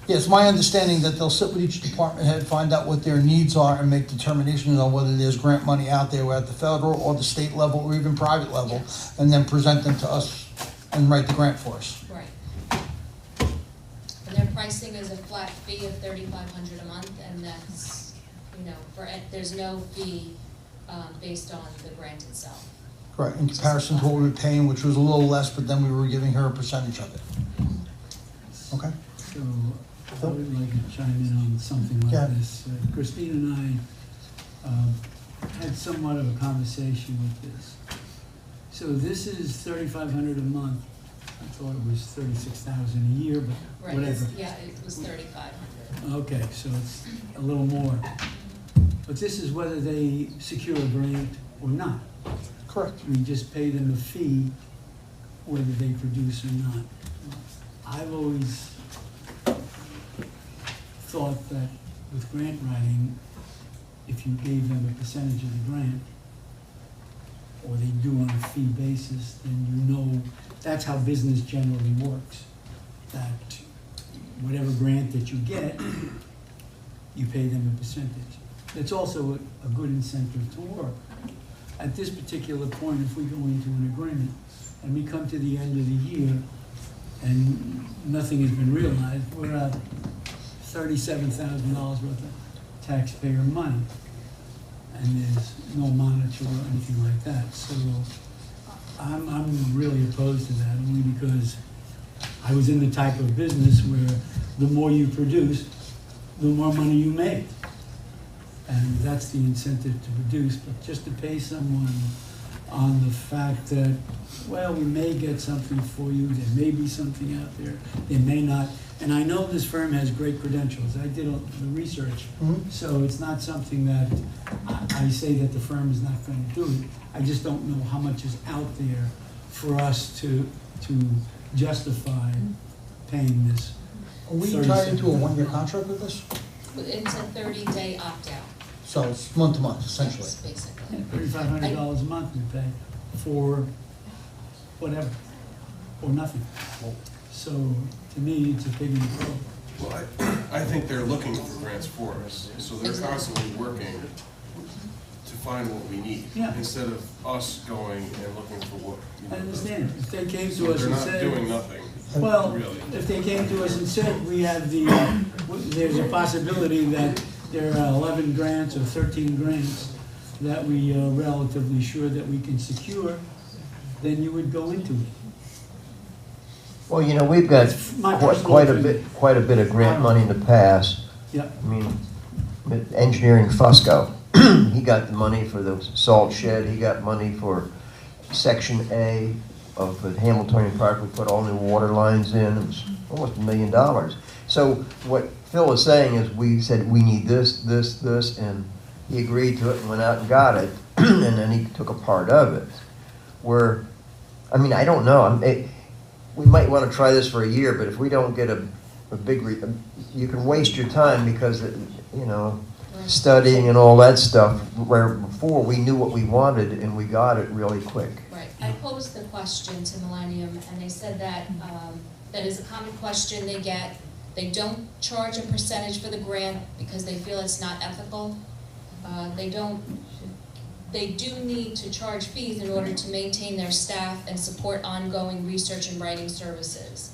Yeah, it's my understanding that they'll sit with each department head, find out what their needs are, and make determinations on whether there's grant money out there at the federal or the state level or even private level, and then present them to us and write the grant for us. Right. And their pricing is a flat fee of $3,500 a month, and that's, you know, there's no fee based on the grant itself. Correct, in comparison to what we were paying, which was a little less, but then we were giving her a percentage of it. Okay? So I would like to chime in on something like this. Christine and I had somewhat of a conversation with this. So this is $3,500 a month. I thought it was $36,000 a year, but right. whatever. Yeah, it was $3,500. Okay, so it's a little more. But this is whether they secure a grant or not. Correct. We just pay them a fee whether they produce or not. I've always thought that with grant writing, if you gave them a percentage of the grant, or they do on a fee basis, then you know that's how business generally works. That whatever grant that you get, you pay them a percentage. It's also a good incentive to work. At this particular point, if we go into an agreement and we come to the end of the year and nothing has been realized, we're at $37,000 worth of taxpayer money, and there's no monitor or anything like that. So I'm really opposed to that, only because I was in the type of business where the more you produce, the more money you make. And that's the incentive to produce, but just to pay someone on the fact that, well, we may get something for you, there may be something out there, there may not. And I know this firm has great credentials. I did the research, so it's not something that I say that the firm is not going to do it. I just don't know how much is out there for us to justify paying this. Are we tied into a one-year contract with this? It's a 30-day opt-out. So it's month to month, essentially. Yes, basically. $3,500 a month we pay for whatever, or nothing. So to me, it's a pig in the pool. Well, I think they're looking for grants for us, so they're constantly working to find what we need, instead of us going and looking for what. I understand. If they came to us and said, they're not doing nothing. Well, really. If they came to us and said, we have there's a possibility that there are 11 grants or 13 grants that we are relatively sure that we can secure, then you would go into it. Well, you know, we've got quite a bit of grant money in the past. Yep. I mean, engineering Fusco, he got the money for the salt shed. He got money for section A of the Hamiltonian Park. We put all new water lines in. It was almost $1 million. So what Phil is saying is we said we need this, this, this, and he agreed to it and went out and got it, and then he took a part of it. Where, I mean, I don't know. We might want to try this for a year, but if we don't get a big, you can waste your time because, you know, studying and all that stuff, where before we knew what we wanted and we got it really quick. Right. I posed the question to Millennium, and they said that that is a common question they get. They don't charge a percentage for the grant because they feel it's not ethical. They do need to charge fees in order to maintain their staff and support ongoing research and writing services.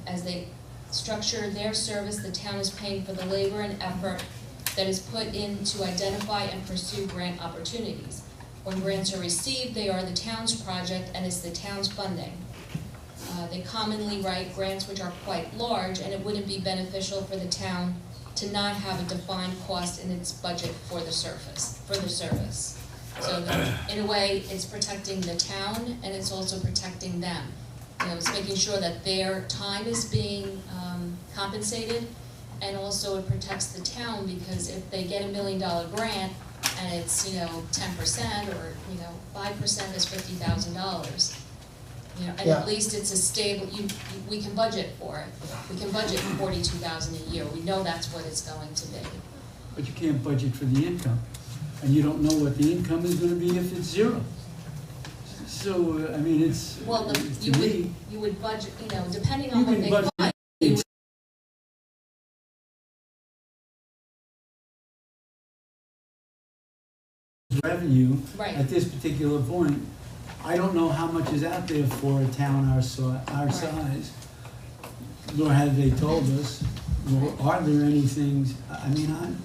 As they structure their service, the town is paying for the labor and effort that is put in to identify and pursue grant opportunities. When grants are received, they are the town's project and it's the town's funding. They commonly write grants which are quite large, and it wouldn't be beneficial for the town to not have a defined cost in its budget for the service. So in a way, it's protecting the town and it's also protecting them. You know, it's making sure that their time is being compensated, and also it protects the town, because if they get $1 million grant and it's, you know, 10% or, you know, 5% is $50,000. You know, and Yeah. at least it's a stable, we can budget for it. We can budget $42,000 a year. We know that's what it's going to be. But you can't budget for the income, and you don't know what the income is gonna be if it's zero. So, I mean, it's, Well, you would budget, you know, depending You on what can they budget. fund. You would revenue Right. at this particular point. I don't know how much is out there for a town our size, nor have they told us, nor are there any things, I mean,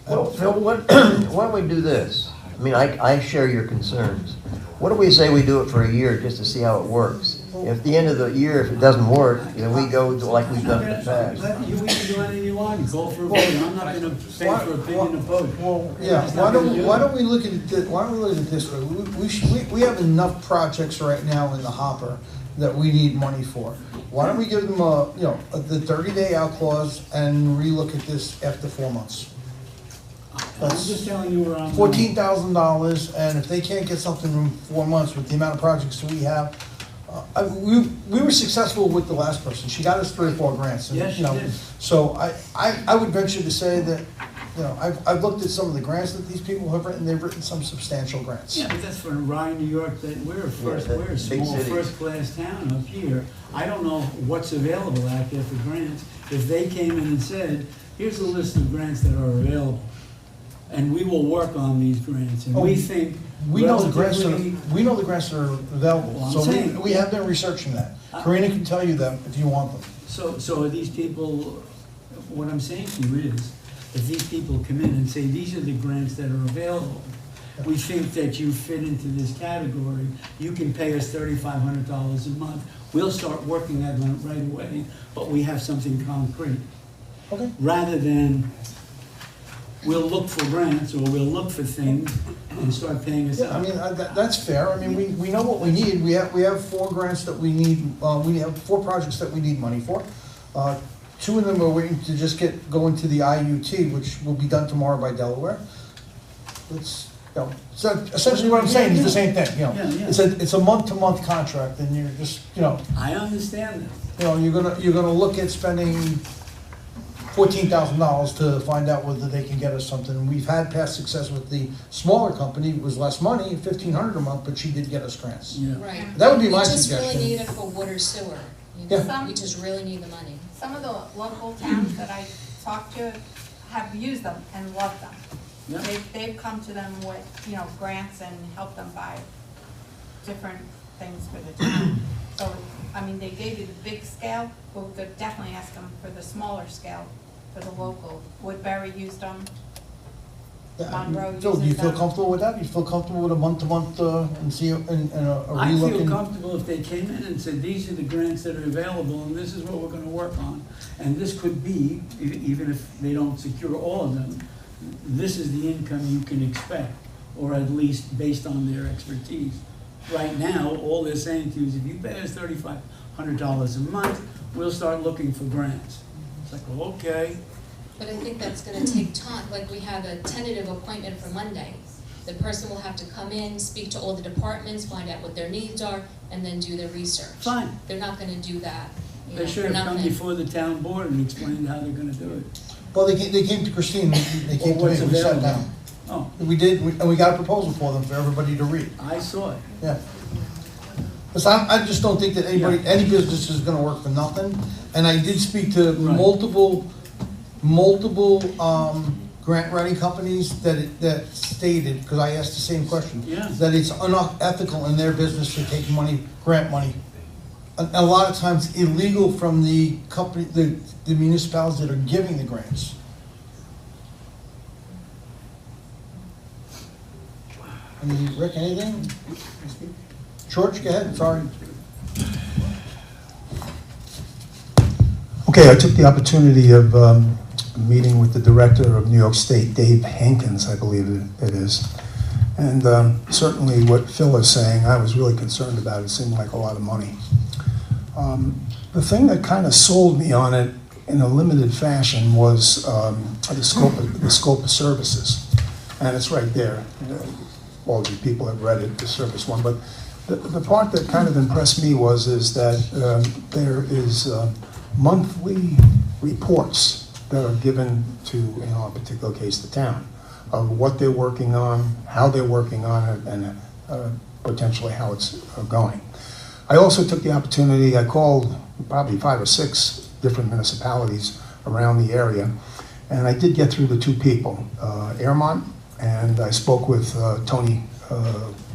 Well, Phil, why don't we do this? I mean, I share your concerns. What do we say we do it for a year just to see how it works? If at the end of the year, if it doesn't work, then we go like we've done in the past. You can do anything you want, call for a vote, I'm not gonna pay for a pig in a poke. Well, yeah, why don't we look at it, why don't we look at it this way? We have enough projects right now in the hopper that we need money for. Why don't we give them the 30-day out clause and relook at this after 4 months? I'm just telling you where I'm. $14,000, and if they can't get something in 4 months with the amount of projects that we have, we were successful with the last person. She got us 3 or 4 grants. And, Yes, she did. So I would venture to say that, I've looked at some of the grants that these people have written. They've written some substantial grants. Yeah, but that's for Rye, New York, that we're a big small, city. first-class town up here. I don't know what's available out there for grants. If they came in and said, here's a list of grants that are available, and we will work on these grants, and we think We know the grants relatively- that are available, Well, I'm so saying- we have been researching that. Karina can tell you them if you want them. So are these people, what I'm saying to you is, if these people come in and say, these are the grants that are available, we think that you fit into this category, you can pay us $3,500 a month, we'll start working on it right away, but we have something concrete. Okay. Rather than, we'll look for grants, or we'll look for things and start paying us Yeah, I out. mean, that's fair. I mean, we know what we need. We have 4 grants that we need, we have 4 projects that we need money for. 2 of them are waiting to just go into the IUT, which will be done tomorrow by Delaware. So essentially what I'm saying is the same thing, Yeah. It's a month-to-month contract, and you're just, I understand that. you're gonna look at spending $14,000 to find out whether they can get us something. We've had past success with the smaller company. It was less money, $1,500 a month, but she did get us grants. Yeah. Right. That would be my We just suggestion. really need it for water sewer. You know, Yeah. We just really need the money. Some of the local towns that I talked to have used them and loved them. Yeah. They've come to them with, grants and helped them buy different things for the town. So, I mean, they gave you the big scale, but we could definitely ask them for the smaller scale, for the local. Woodbury used them. Monroe Phil, do you uses feel them. comfortable with that? You feel comfortable with a month-to-month, and see, and a I relook? feel and- comfortable if they came in and said, these are the grants that are available, and this is what we're gonna work on. And this could be, even if they don't secure all of them, this is the income you can expect, or at least based on their expertise. Right now, all they're saying to you is, if you pay us $3,500 a month, we'll start looking for grants. It's like, well, okay. But I think that's gonna take time, like we have a tentative appointment for Monday. The person will have to come in, speak to all the departments, find out what their needs are, and then do their research. Fine. They're not gonna do that, you They know, should for have come nothing. before the town board and explained how they're gonna do it. Well, they came to Christine, they came to What's me, we sat available. down. Oh, We did, and we got a proposal for them, for everybody to read. I saw it. Yeah. Because I just don't think that anybody, any business is gonna work for nothing. And I did speak to multiple grant writing companies that stated, because I asked the same question, Yeah. that it's unethical in their business to take money, grant money. A lot of times illegal from the company, the municipalities that are giving the grants. Rick, anything? George, go ahead, sorry. Okay, I took the opportunity of meeting with the director of New York State, Dave Hankins, I believe it is. And certainly what Phil is saying, I was really concerned about. It seemed like a lot of money. The thing that kind of sold me on it in a limited fashion was the scope of services. And it's right there. All of you people have read it, the service one. But the part that kind of impressed me is that there is monthly reports that are given to, in our particular case, the town, of what they're working on, how they're working on it, and potentially how it's going. I also took the opportunity, I called probably 5 or 6 different municipalities around the area, and I did get through to 2 people, Airmont, and I spoke with Tony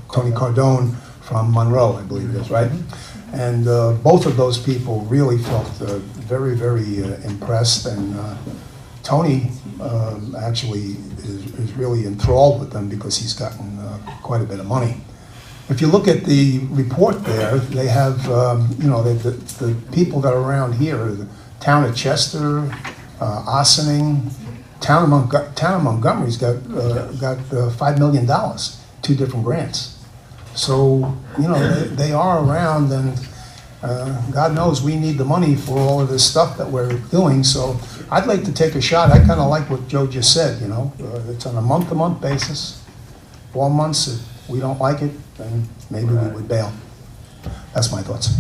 Cardone from Monroe, I believe it is, right? And both of those people really felt very, very impressed, and Tony actually is really enthralled with them because he's gotten quite a bit of money. If you look at the report there, they have, the people that are around here, the town of Chester, Ossining, town of Montgomery's got $5 million, 2 different grants. So, they are around, and God knows we need the money for all of this stuff that we're doing. So I'd like to take a shot. I kind of like what Joe just said, it's on a month-to-month basis. 4 months, if we don't like it, then maybe we would bail. That's my thoughts.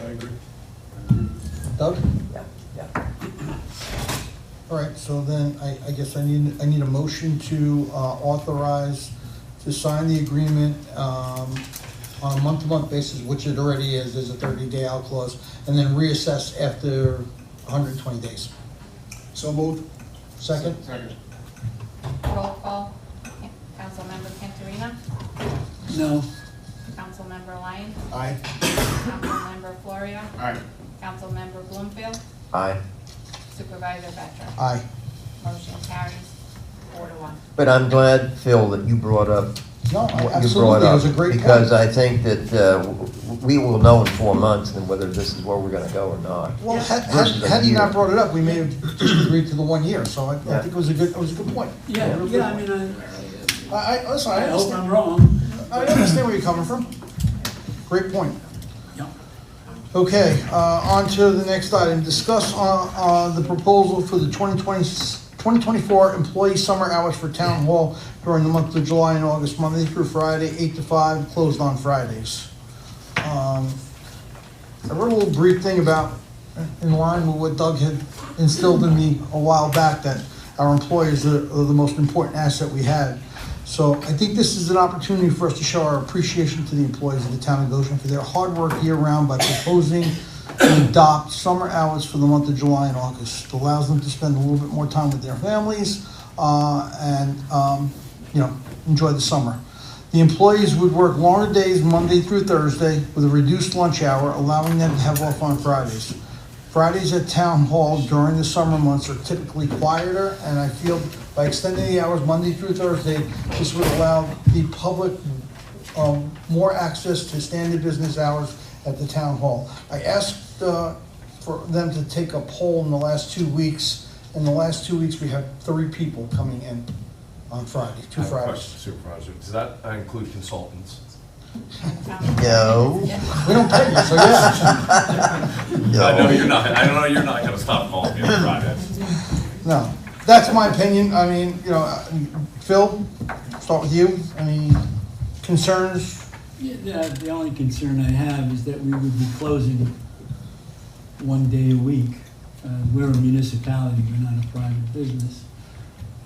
I agree. Doug? Yeah. All right, so then I guess I need a motion to authorize to sign the agreement on a month-to-month basis, which it already is. There's a 30-day out clause, and then reassess after 120 days. So moved. Second? Second. Roll call. Councilmember Cantorina? No. Councilmember Lyon? Aye. Councilmember Florio? Aye. Councilmember Bloomfield? Aye. Supervisor Petra? Aye. Motion carries 4-1. But I'm glad, Phil, that you brought up No, what you absolutely, brought it was up. a great Because point. I think that we will know in 4 months and whether this is where we're gonna go or not. Well, Versus a had you year. not brought it up, we may have just agreed to the 1 year, so I Yeah. think it was a good point. Yeah, Real good yeah, I point. mean, Listen, I I hope understand. I'm wrong. I understand where you're coming from. Great point. Yeah. Okay, on to the next item. Discuss the proposal for the 2024 employee summer hours for town hall during the month of July and August, Monday through Friday, 8 to 5, closed on Fridays. I wrote a little brief thing about, in line with what Doug had instilled in me a while back, that our employees are the most important asset we had. So I think this is an opportunity for us to show our appreciation to the employees of the town of Goshen for their hard work year-round by proposing to adopt summer hours for the month of July and August. It allows them to spend a little bit more time with their families and enjoy the summer. The employees would work longer days Monday through Thursday with a reduced lunch hour, allowing them to have off on Fridays. Fridays at Town Hall during the summer months are typically quieter, and I feel By extending the hours Monday through Thursday, this would allow the public more access to standard business hours at the town hall. I asked for them to take a poll in the last 2 weeks. In the last 2 weeks, we have 3 people coming in on Friday, I two have a Fridays. question, Supervisor. Does that include consultants? No. We don't pay you, so yeah. I know you're not, I know you're not gonna stop calling me on Fridays. No, that's my opinion. I mean, you know, Phil, start with you. Any concerns? Yeah, the only concern I have is that we would be closing 1 day a week. We're a municipality, we're not a private business.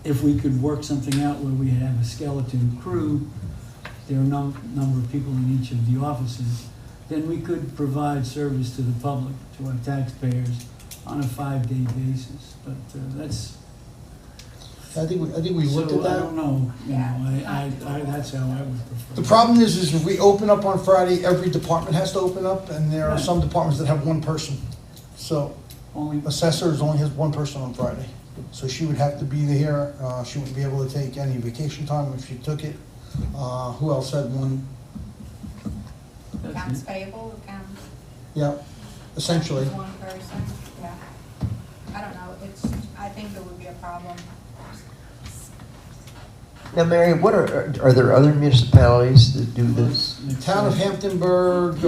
If we could work something out where we have a skeleton crew, there are a number of people in each of the offices, then we could provide service to the public, to our taxpayers, on a 5-day basis. But that's. I think we looked at that. I don't know, you know, I that's how I would prefer. The problem is if we open up on Friday, every department has to open up, and there are some departments that have 1 person. So, assessors only has 1 person on Friday. So she would have to be here, she wouldn't be able to take any vacation time if she took it. Who else had 1? Accounts payable, accounts. Yeah, essentially. 1 person, yeah. I don't know, I think there would be a problem. Now, Mary, what are there other municipalities that do this? Town of Hamptonburg,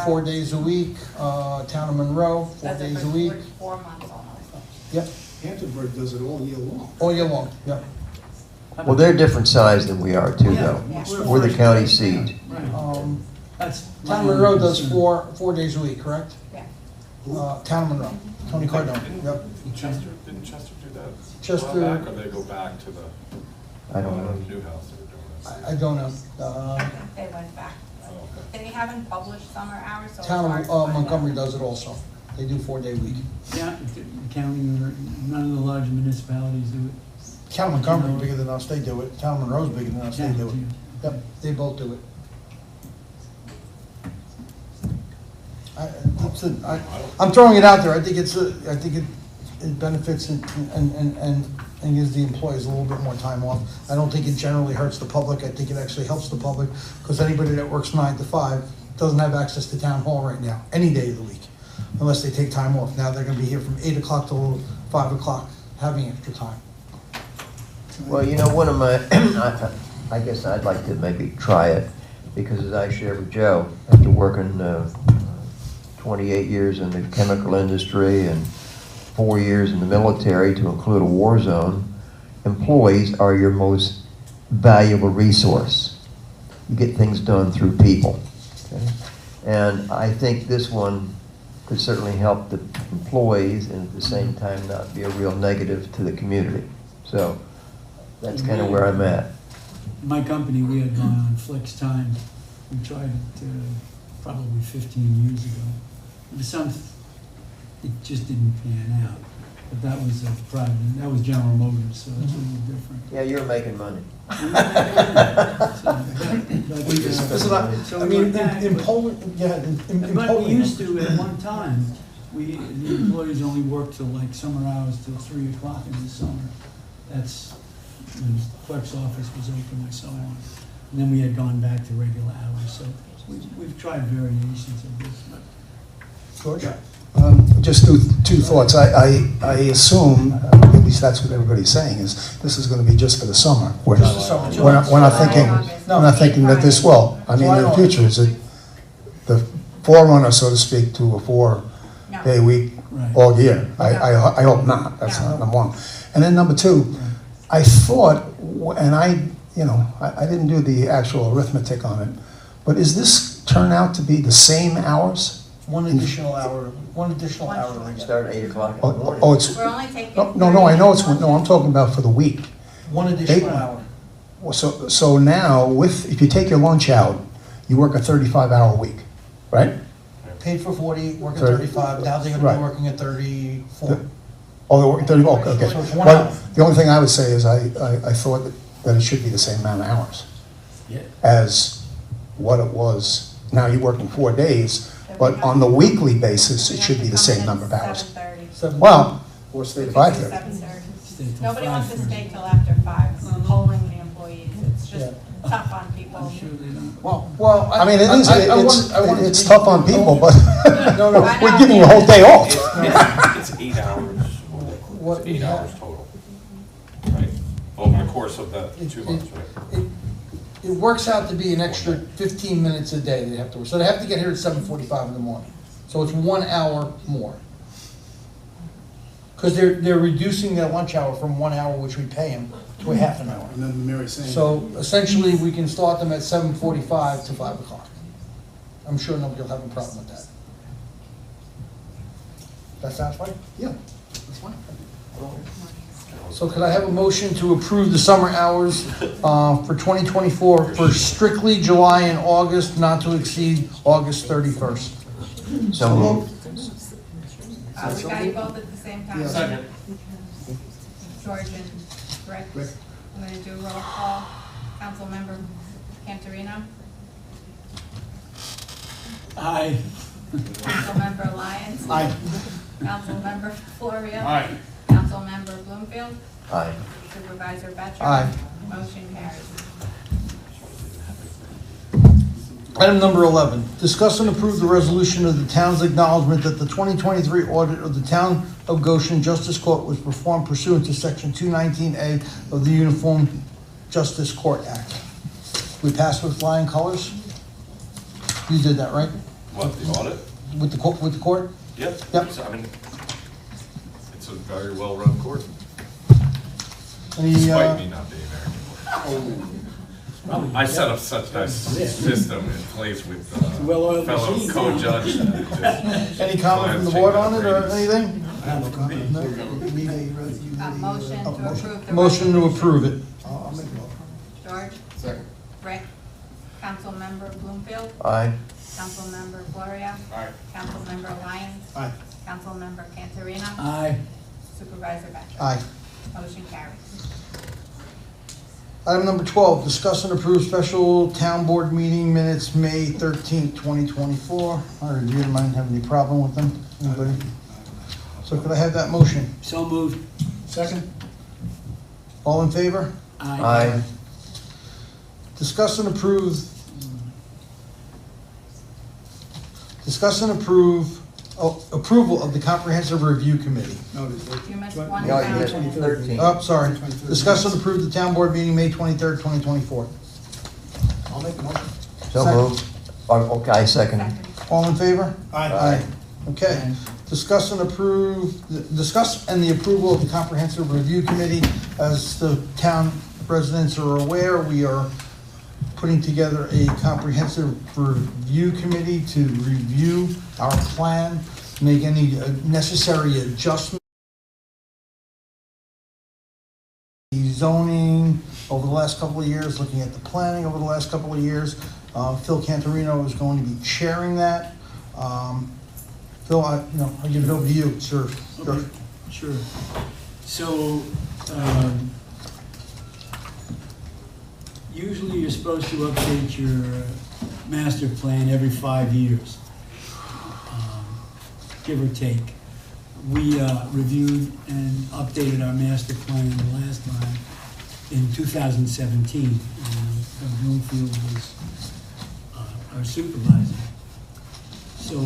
4 days a week. Town of Monroe, 4 days a week. 4 months almost. Yep. Hamptonburg does it all year long. All year long, yeah. Well, they're different size than we are too, though. We're the county seat. Town of Monroe does 4 days a week, correct? Yeah. Town of Monroe, Tony Cardone, yep. Didn't Chester do that? Chester- a while back, or they go back to the? I don't know. New house they were doing I don't know. I think they went back. They haven't published summer hours, so. Town it's of hard to find Montgomery out. does it also. They do 4-day week. Yeah, the county, or none of the large municipalities do it. Town of Montgomery is bigger than us, they do it. Town of Monroe's bigger than us, they do it. Yep, they both do it. I'm throwing it out there. I think it benefits and gives the employees a little bit more time off. I don't think it generally hurts the public. I think it actually helps the public, because anybody that works 9 to 5 doesn't have access to town hall right now, any day of the week, unless they take time off. Now they're gonna be here from 8 o'clock till 5 o'clock, having extra time. Well, you know, one of my, I guess I'd like to maybe try it, because as I share with Joe, after working 28 years in the chemical industry and 4 years in the military, to include a war zone, employees are your most valuable resource. You get things done through people. Okay? And I think this one could certainly help the employees and at the same time not be a real negative to the community. So that's kind of where I'm at. My company, we had gone on flex time. We tried it probably 15 years ago. It just didn't pan out. But that was a private, that was General Motors, so that's a little different. Yeah, you're making money. I mean, in Poland, yeah, in But Poland. we used to, at one time, the employees only worked till like summer hours till 3 o'clock in the summer. That's when the clerk's office was open and so on. And then we had gone back to regular hours, so we've tried variations of this, but. George? Just two thoughts. I assume, at least that's what everybody's saying, is this is going to be just for the summer. We're Just the summer. we're not thinking that this will. I mean, in the future, is it the forerunner, so to speak, to a 4-day week all year? I hope not. That's number one. And then number two, I thought, and I didn't do the actual arithmetic on it, but is this turn out to be the same hours? One additional hour. Start at 8 o'clock in the morning. Oh, it's, We're only taking. no, I know it's, no, I'm talking about for the week. One additional hour. Well, so now, if you take your lunch out, you work a 35-hour week, right? Paid for 40, working 30. 35, now they're gonna be working at 34. Oh, they're working 30, okay. So it's 1 Well, hour. the only thing I would say is I thought that it should be the same amount of hours as what it was. Now you're working 4 days, but on the weekly basis, it should be the same number of hours. 7:30. Well, or stay to 5:30. 7:30. stay till 5:30. Nobody wants to stay till after 5, polling the employees. It's just tough on people. I'm sure they don't. Well, I mean, it is, it's to tough on people, but No, no. we're giving you a whole day off. It's 8 hours, What it's we 8 have- hours total, right? Over the course of the 2 months, right? It works out to be an extra 15 minutes a day they have to work. So they have to get here at 7:45 in the morning. So it's 1 hour more. Because they're reducing their lunch hour from 1 hour, which we pay them, to a half an hour. And then Mary's saying. So essentially, we can start them at 7:45 to 5 o'clock. I'm sure nobody will have a problem with that. That sounds fine? Yeah, that's fine. So could I have a motion to approve the summer hours for 2024 for strictly July and August, not to exceed August 31st? So moved. We got you both at the same time. Second. George and Rick. I'm gonna do roll call. Councilmember Cantorino, Aye. Councilmember Lyons. Aye. Councilmember Florio. Aye. Councilmember Bloomfield. Aye. Supervisor Betcher. Aye. Motion carries. Item number 11, discuss and approve the resolution of the town's acknowledgement that the 2023 audit of the Town of Goshen Justice Court was performed pursuant to Section 219A of the Uniform Justice Court Act. We passed with flying colors? You did that, right? What, the audit? With the court? Yep. Yep. So, I mean, it's a very well-run court, Any, despite me not being there. I set up such a system in place with Well-oiled fellow machine, co-judge. Any comment from the board on it or anything? Motion to approve the. Motion to approve it. George. Second. Rick. Councilmember Bloomfield. Aye. Councilmember Florio. Aye. Councilmember Lyons. Aye. Councilmember Cantorino. Aye. Supervisor Betcher. Aye. Motion carries. Item number 12, discuss and approve special town board meeting minutes, May 13th, 2024. I reviewed them, I didn't have any problem with them. Anybody? So could I have that motion? So moved. Second. All in favor? Aye. Discuss and approve approval of the Comprehensive Review Committee. You missed one. No, you round. missed 13. Oh, sorry. Discuss and approve the town board meeting, May 23rd, 2024. I'll make a motion. So Second. moved. Okay, second. Second. All in favor? Aye. Okay. Discuss and the approval of the Comprehensive Review Committee. As the town residents are aware, we are putting together a comprehensive review committee to review our plan, make any necessary adjustments. The zoning over the last couple of years, looking at the planning over the last couple of years. Phil Cantorino is going to be chairing that. Phil, I'll give it over to you, sir. Okay, sure. So, usually you're supposed to update your master plan every 5 years, give or take. We reviewed and updated our master plan the last time in 2017. Bloomfield was our supervisor. So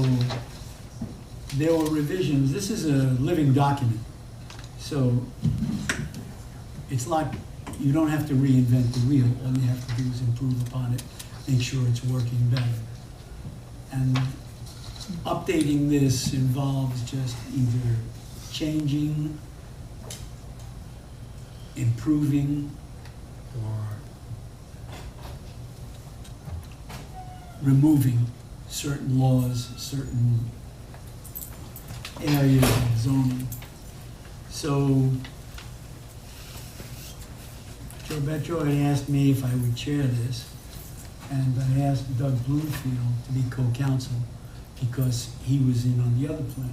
there were revisions. This is a living document. So it's like you don't have to reinvent the wheel. All you have to do is improve upon it, make sure it's working better. And updating this involves just either changing, improving, or removing certain laws, certain areas of zoning. So Joe Betro had asked me if I would chair this, and I asked Doug Bloomfield to be co-counsel because he was in on the other plan.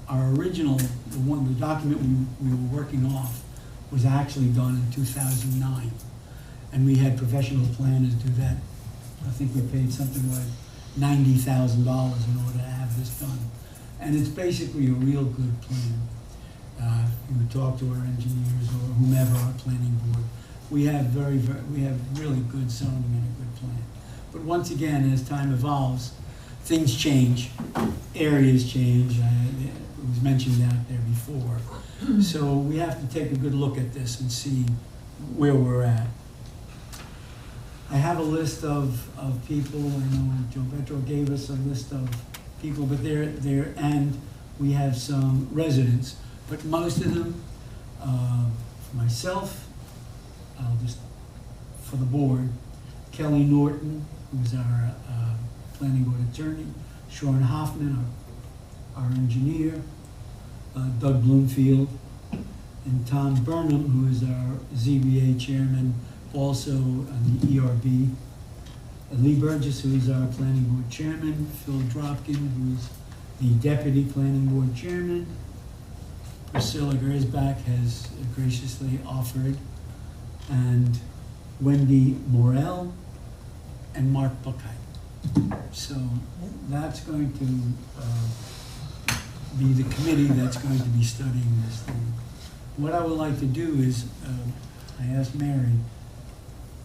Our original, the document we were working off was actually done in 2009, and we had professional planners do that. I think we paid something like $90,000 in order to have this done. And it's basically a real good plan. You would talk to our engineers or whomever, our planning board. We have we have really good zoning and a good plan. But once again, as time evolves, things change, areas change. It was mentioned out there before. So we have to take a good look at this and see where we're at. I have a list of people. I know Joe Petro gave us a list of people, but they're and we have some residents. But most of them, for myself, I'll just, for the board, Kelly Norton, who's our planning board attorney, Sean Hoffman, our engineer, Doug Bloomfield, and Tom Burnham, who is our ZBA chairman, also on the ERB. Lee Burgess, who is our planning board chairman, Phil Dropkin, who is the deputy planning board chairman. Priscilla Gersbach has graciously offered, and Wendy Morell, and Mark Buckheit. So that's going to be the committee that's going to be studying this thing. What I would like to do is, I asked Mary,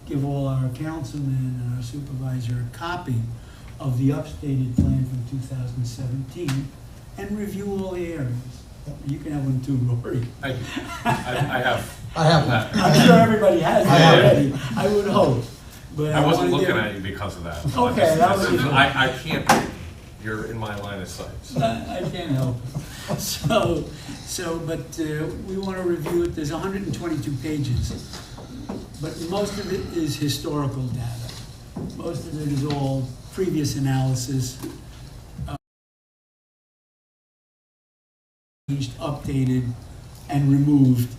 give all our councilmen and our supervisor a copy of the updated plan from 2017 and review all the areas. You can have one too, Rory. I have. I have one. I'm sure everybody has it already, I would hope. But I wasn't wanna looking give- at you because of that. Okay, that was. I can't, you're in my line of sight. So. I can't help it. But we want to review it. There's 122 pages, but most of it is historical data. Most of it is all previous analysis, updated, and removed,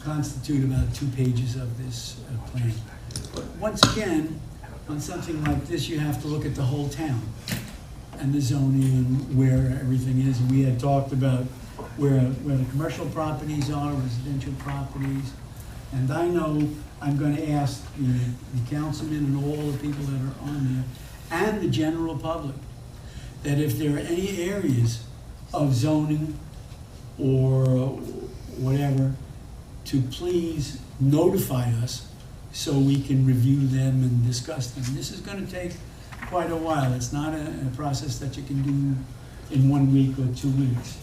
constitute about 2 pages of this plan. But once again, on something like this, you have to look at the whole town and the zoning and where everything is. We had talked about where the commercial properties are, residential properties. And I know I'm going to ask the councilmen and all the people that are on there and the general public that if there are any areas of zoning or whatever, to please notify us so we can review them and discuss them. This is going to take quite a while. It's not a process that you can do in 1 week or 2 weeks.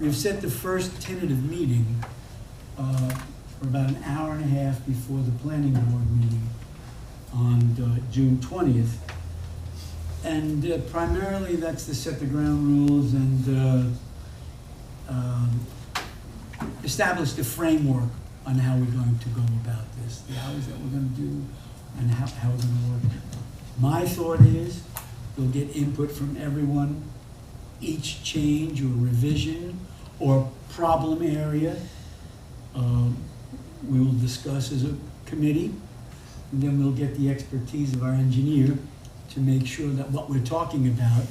We've set the first tentative meeting for about an hour and a half before the planning board meeting on June 20th. And primarily that's to set the ground rules and establish the framework on how we're going to go about this, the hours that we're going to do, and how we're going to work. My thought is we'll get input from everyone. Each change or revision or problem area we will discuss as a committee, and then we'll get the expertise of our engineer to make sure that what we're talking about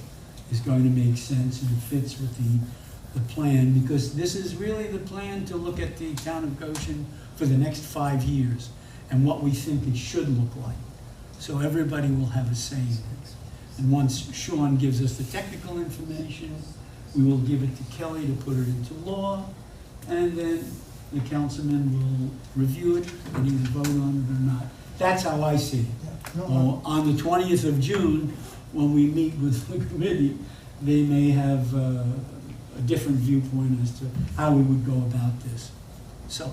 is going to make sense and fits with the plan, because this is really the plan to look at the town of Goshen for the next 5 years and what we think it should look like. So everybody will have a say in it. And once Sean gives us the technical information, we will give it to Kelly to put it into law, and then the councilman will review it and either vote on it or not. That's how I see it. On the 20th of June, when we meet with the committee, they may have a different viewpoint as to how we would go about this. So,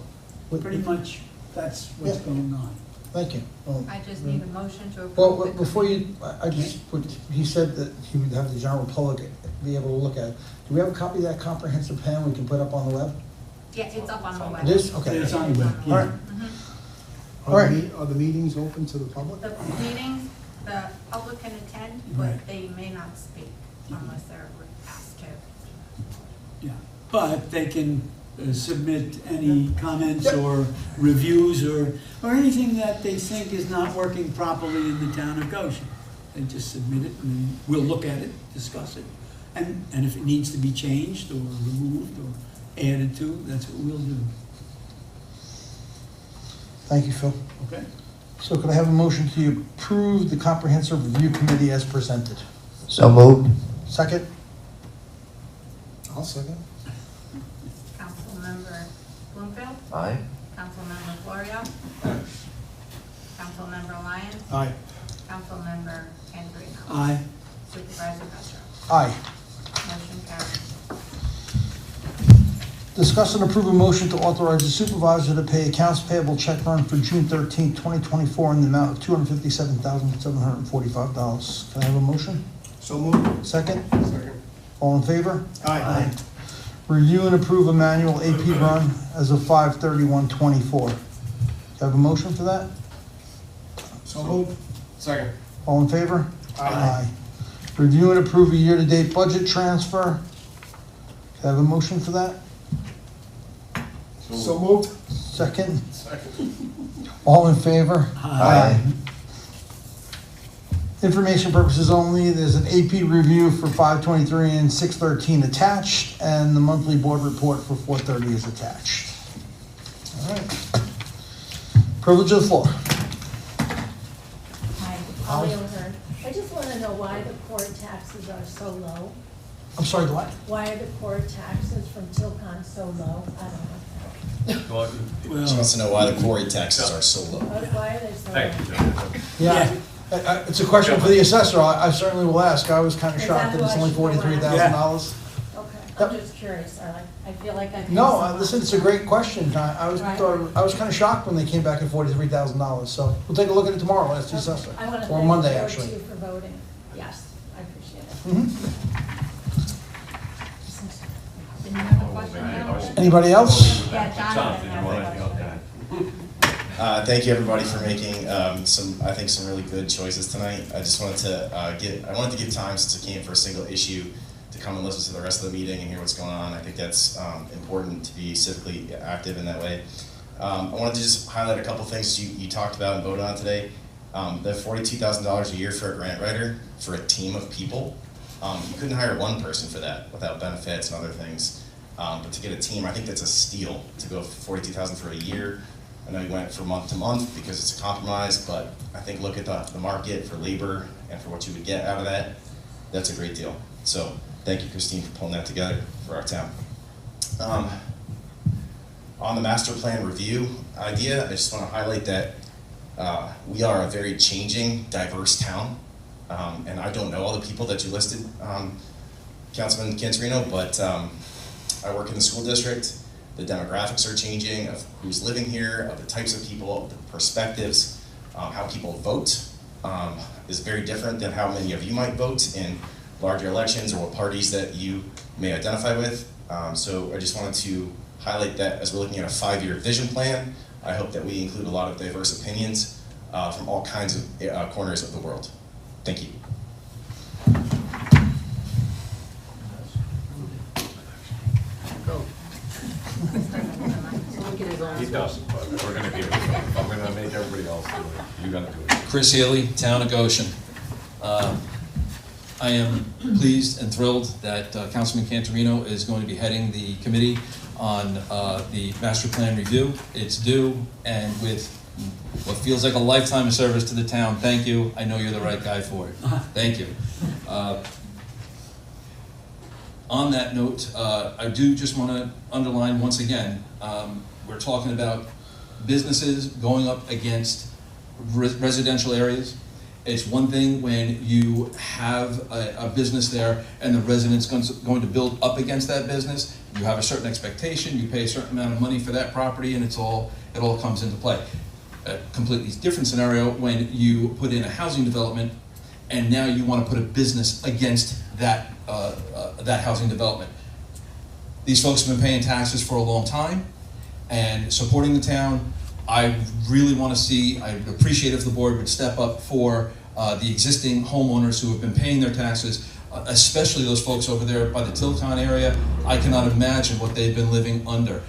pretty much, that's what's going on. Thank you. I just need a motion to approve. Well, before you, I just, he said that he would have the general public be able to look at it. Do we have a copy of that comprehensive plan we can put up on the web? Yeah, it's up on the web. It is? Okay. It's on the web, All right. Mhm. All right. Are the meetings open to the public? The meetings, the public can attend, but Right. they may not speak unless they're asked to. Yeah, but they can submit any comments or reviews or anything that they think is not working properly in the town of Goshen. They just submit it and we'll look at it, discuss it. And if it needs to be changed or removed or added to, that's what we'll do. Thank you, Phil. Okay? So could I have a motion to approve the comprehensive review committee as presented? So moved. Second? I'll second. Aye. Councilmember Florio. Councilmember Lyons. Aye. Councilmember Andreino. Aye. Supervisor Petro. Aye. Motion carries. Discuss and approve a motion to authorize the supervisor to pay accounts payable check run for June 13, 2024 in the amount of $257,745. Can I have a motion? So moved. Second? Second. All in favor? Aye. Review and approve a manual AP run as of 5/31/24. Can I have a motion for that? So moved. Second. All in favor? Aye. Review and approve a year-to-date budget transfer. Can I have a motion for that? So moved. Second? Second. All in favor? Aye. Information purposes only, there's an AP review for 5/23 and 6/13 attached, and the monthly board report for 4/30 is attached. All right. Privilege of the floor. Hi, Holly O'Hearn. I just want to know why the core taxes are so low. I'm sorry, the what? Why are the core taxes from Tilcon so low? I don't know. She wants to know why the quarry taxes are so low. Why are they so Thank low? you. Yeah, it's a question for the assessor. I certainly will ask. I was kind of Is shocked that that it's who I only should go $43,000. Okay, I'm just curious. I feel like I. No, listen, it's a great question. I was Right. kind of shocked when they came back at $43,000. So we'll take a look at it tomorrow. Ask the assessor. I want to Or thank Monday, you actually. for voting. Yes, I appreciate it. Did you have a question, Jonathan? Anybody else? Yeah, Jonathan has a question. Thank you, everybody, for making some really good choices tonight. I just wanted to give time, since I came for a single issue, to come and listen to the rest of the meeting and hear what's going on. I think that's important to be civically active in that way. I wanted to just highlight a couple things you talked about and voted on today. The $42,000 a year for a grant writer for a team of people. You couldn't hire one person for that without benefits and other things. But to get a team, I think that's a steal to go for $42,000 for a year. I know you went from month to month because it's a compromise, but I think look at the market for labor and for what you would get out of that. That's a great deal. So thank you, Christine, for pulling that together for our town. On the master plan review idea, I just want to highlight that we are a very changing, diverse town. And I don't know all the people that you listed, Councilman Cantorino, but I work in the school district. The demographics are changing of who's living here, of the types of people, the perspectives, how people vote is very different than how many of you might vote in larger elections or what parties that you may identify with. So I just wanted to highlight that as we're looking at a 5-year vision plan. I hope that we include a lot of diverse opinions from all kinds of corners of the world. Thank you. He does, but we're gonna give it to him. I'm gonna make everybody else do it. You're gonna do it. Chris Healy, Town of Goshen. I am pleased and thrilled that Councilman Cantorino is going to be heading the committee on the master plan review. It's due, and with what feels like a lifetime of service to the town, thank you. I know you're the right guy for it. Thank you. On that note, I do just want to underline once again, we're talking about businesses going up against residential areas. It's one thing when you have a business there and the resident's going to build up against that business. You have a certain expectation, you pay a certain amount of money for that property, and it all comes into play. A completely different scenario when you put in a housing development and now you want to put a business against that housing development. These folks have been paying taxes for a long time and supporting the town. I really want to see, I'd appreciate if the board would step up for the existing homeowners who have been paying their taxes, especially those folks over there by the Tilcon area. I cannot imagine what they've been living under.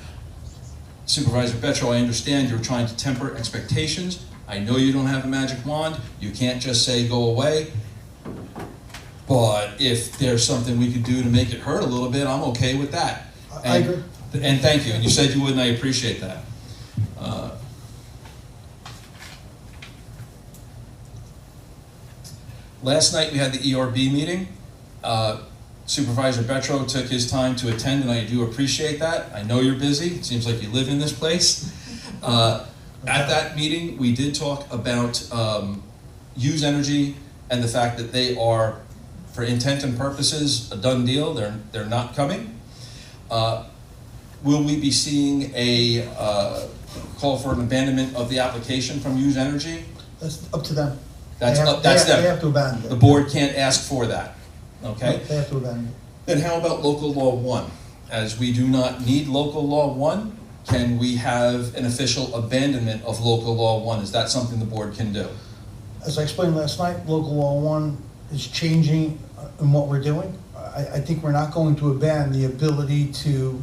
Supervisor Petro, I understand you're trying to temper expectations. I know you don't have a magic wand. You can't just say go away. But if there's something we could do to make it hurt a little bit, I'm okay with that. I agree. And thank you. And you said you would, and I appreciate that. Last night we had the ERB meeting. Supervisor Betro took his time to attend, and I do appreciate that. I know you're busy. It seems like you live in this place. At that meeting, we did talk about Use Energy and the fact that they are, for intent and purposes, a done deal. They're not coming. Will we be seeing a call for an abandonment of the application from Use Energy? That's up to them. That's them. They have to abandon it. The board can't ask for that, okay? They have to abandon it. Then how about local law 1? As we do not need local law 1, can we have an official abandonment of local law 1? Is that something the board can do? As I explained last night, local law 1 is changing in what we're doing. I think we're not going to abandon the ability to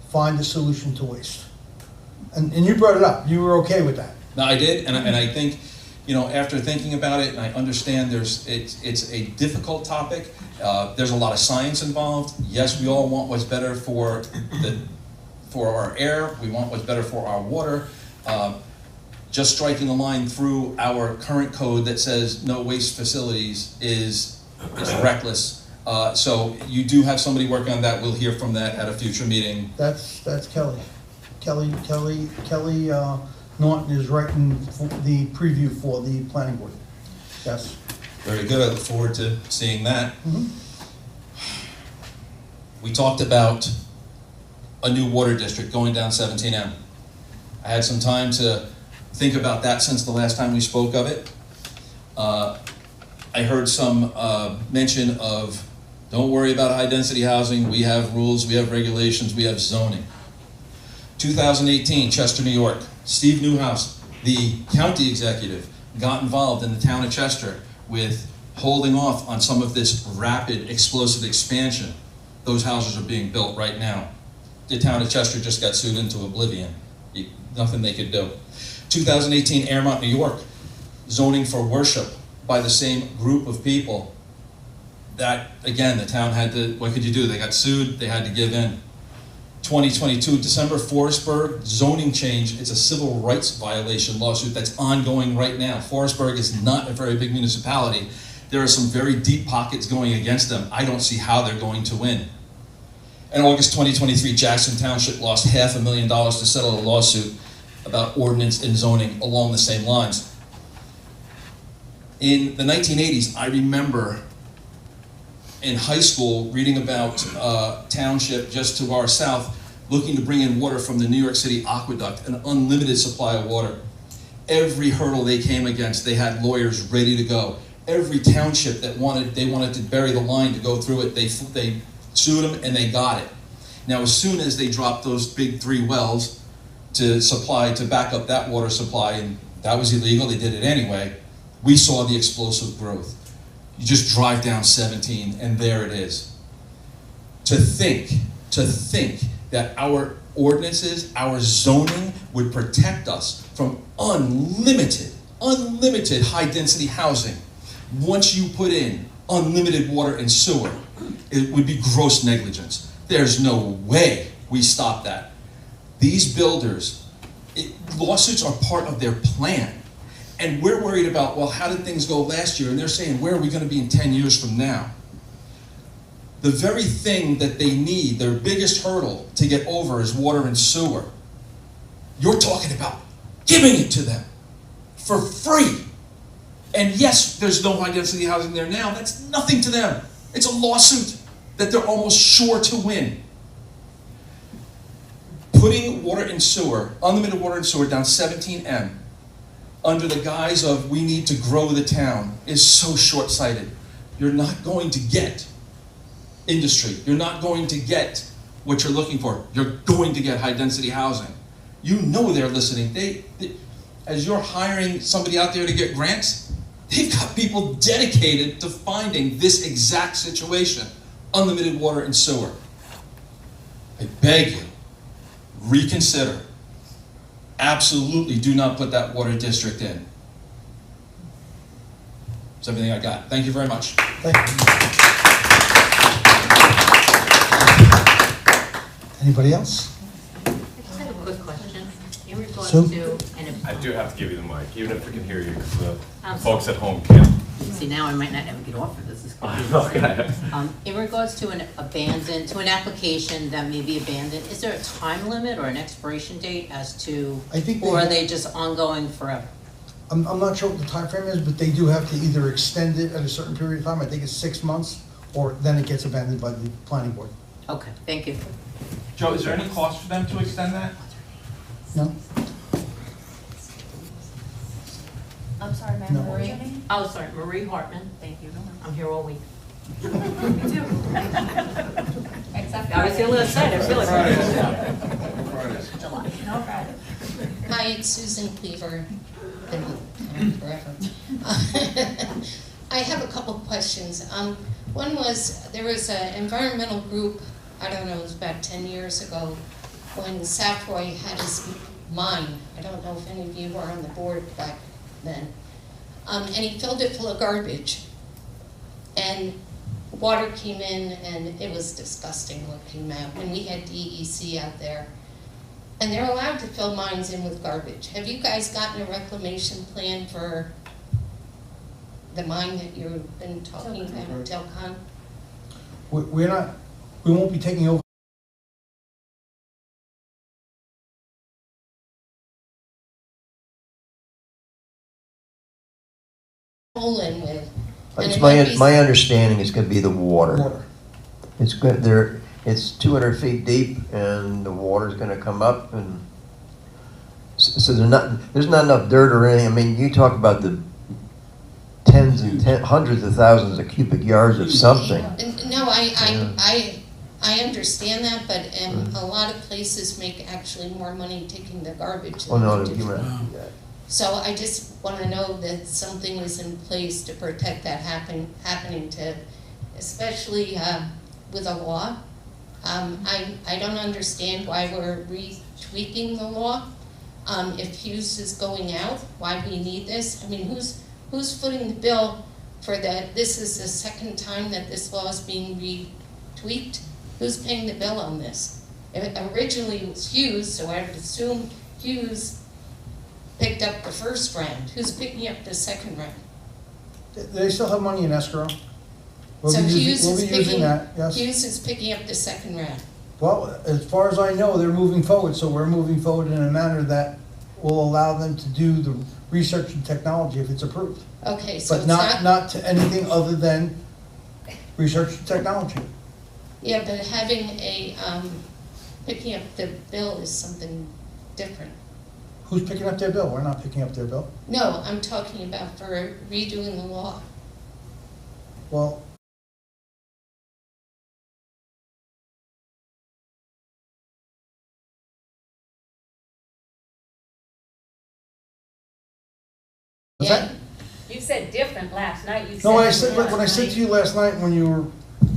find a solution to waste. And you brought it up. You were okay with that. No, I did, and I think, you know, after thinking about it, and I understand it's a difficult topic. There's a lot of science involved. Yes, we all want what's better for our air. We want what's better for our water. Just striking a line through our current code that says no waste facilities is reckless. So you do have somebody working on that. We'll hear from that at a future meeting. That's Kelly. Kelly Norton is writing the preview for the planning board. Yes. Very good. I look forward to seeing that. Mm-hmm. We talked about a new water district going down 17M. I had some time to think about that since the last time we spoke of it. I heard some mention of, don't worry about high density housing, we have rules, we have regulations, we have zoning. 2018, Chester, New York, Steve Newhouse, the county executive, got involved in the town of Chester with holding off on some of this rapid explosive expansion. Those houses are being built right now. The town of Chester just got sued into oblivion. Nothing they could do. 2018, Airmont, New York, zoning for worship by the same group of people. That, again, the town had to, what could you do? They got sued, they had to give in. 2022, December, Forestburg, zoning change. It's a civil rights violation lawsuit that's ongoing right now. Forestburg is not a very big municipality. There are some very deep pockets going against them. I don't see how they're going to win. In August 2023, Jackson Township lost $500,000 to settle a lawsuit about ordinance and zoning along the same lines. In the 1980s, I remember in high school reading about a township just to our south looking to bring in water from the New York City aqueduct, an unlimited supply of water. Every hurdle they came against, they had lawyers ready to go. Every township that wanted to bury the line to go through it, they sued them and they got it. Now, as soon as they dropped those big 3 wells to back up that water supply, and that was illegal, they did it anyway, we saw the explosive growth. You just drive down 17 and there it is. To think that our ordinances, our zoning would protect us from unlimited high density housing. Once you put in unlimited water and sewer, it would be gross negligence. There's no way we stop that. These builders, lawsuits are part of their plan. And we're worried about, well, how did things go last year? And they're saying, where are we going to be in 10 years from now? The very thing that they need, their biggest hurdle to get over is water and sewer. You're talking about giving it to them for free. And yes, there's no high density housing there now. That's nothing to them. It's a lawsuit that they're almost sure to win. Putting water and sewer, unlimited water and sewer down 17M, under the guise of we need to grow the town is so short-sighted. You're not going to get industry. You're not going to get what you're looking for. You're going to get high-density housing. You know they're listening. They, as you're hiring somebody out there to get grants, they've got people dedicated to finding this exact situation, unlimited water and sewer. I beg you, reconsider. Absolutely do not put that water district in. That's everything I got. Thank you very much. Thank you. Anybody else? I just have a quick question. In regards Sue? to an I do have to give you the mic, even if we can hear you, because the I'm folks at home can't. See, now I might not ever get off of this. This could be Okay. in regards to an application that may be abandoned, is there a time limit or an expiration date as to, I think or are they just ongoing forever? I'm not sure what the time frame is, but they do have to either extend it at a certain period of time, I think it's 6 months, or then it gets abandoned by the planning board. Okay, thank you. Joe, is there any cost for them to extend that? No? I'm sorry, ma'am, No. what was your name? Oh, sorry, Marie Hartman, thank you. I'm here all week. Me too. Except I was a little sad, I feel like. Fridays. July. No Friday. Hi, it's Susan Cleaver. Been with forever. I have a couple of questions. One was, there was an environmental group, I don't know, it was about 10 years ago, when Safroy had his mine. I don't know if any of you were on the board back then. And he filled it full of garbage. And water came in, and it was disgusting what came out. And we had DEC out there. And they're allowed to fill mines in with garbage. Have you guys gotten a reclamation plan for the mine that you've been talking about, Telcon? We're not, we won't be taking over. Pull in with. It's my understanding it's gonna be the water. It's good, it's 200 feet deep and the water's gonna come up and so there's not enough dirt or anything. I mean, you talk about the tens and hundreds of thousands of cubic yards of something. No, I understand that, but a lot of places make actually more money taking the garbage. Oh, no, than you they do. might. So I just want to know that something is in place to protect that happening to, especially with a law. I don't understand why we're retweaking the law. If Hughes is going out, why we need this? I mean, who's footing the bill for that? This is the second time that this law is being retweaked. Who's paying the bill on this? Originally it was Hughes, so I would assume Hughes picked up the first round. Who's picking up the second round? They still have money in escrow. We'll So be Hughes using that, yes. Hughes is picking up the second round. Well, as far as I know, they're moving forward, so we're moving forward in a manner that will allow them to do the research and technology if it's approved. Okay, so But it's not to anything other than research and technology. Yeah, but having a, picking up the bill is something different. Who's picking up their bill? We're not picking up their bill. No, I'm talking about for redoing the law. Well, Yeah. You said different last night. You no, when I said said, when I said to you last night when you were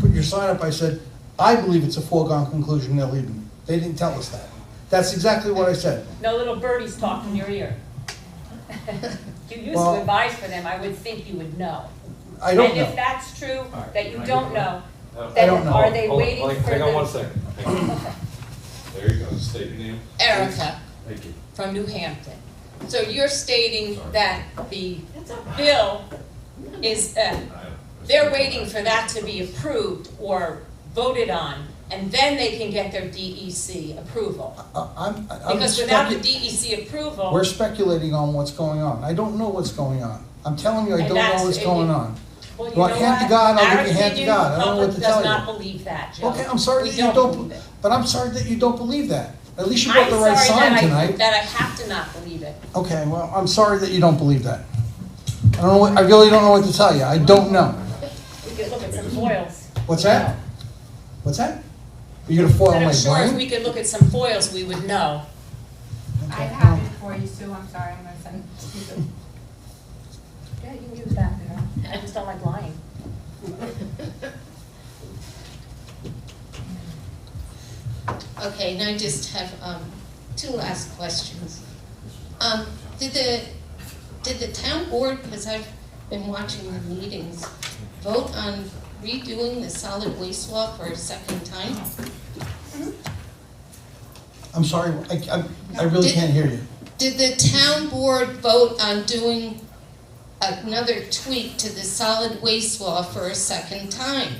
putting your sign up, I said, I believe it's a foregone conclusion they're leaving. They didn't tell us that. That's exactly what I said. no little birdies talk in your ear. You used Well, to advise for them. I would think you would know. I don't And know. if that's true, right, that you can I don't get know, one? then I don't know. are they Hold on, waiting for hang on the? 1 second. Hang on. There you go, state your name. Erica Thank you. from New Hampton. So you're stating that the bill is, they're waiting for that to be approved or voted on, and then they can get their DEC approval. I'm Because without the DEC approval. We're speculating on what's going on. I don't know what's going on. I'm telling you, I And don't know that's- what's going on. Well, you You want know hand to what? God, I'll Our give you hand to opinion, God. I don't know what public to tell does you. not believe that, Joe. Okay, I'm sorry We that you believe don't, it. but I'm sorry that you don't believe that. At least you brought the right sign I'm sorry tonight. that I have to not believe it. Okay, well, I'm sorry that you don't believe that. I don't know what, I really don't know what to tell you. I don't know. We could look at some foils. What's that? What's that? Are you gonna foil But my I'm sure if brain? we could look at some foils, we would know. I have it for you, Sue, I'm sorry, I'm gonna send it to you. Yeah, you can use that. I just don't like lying. Okay, and I just have two last questions. Did the town board, because I've been watching the meetings, vote on redoing the solid waste law for a second time? I'm sorry, I really can't hear you. Did the town board vote on doing another tweak to the solid waste law for a second time?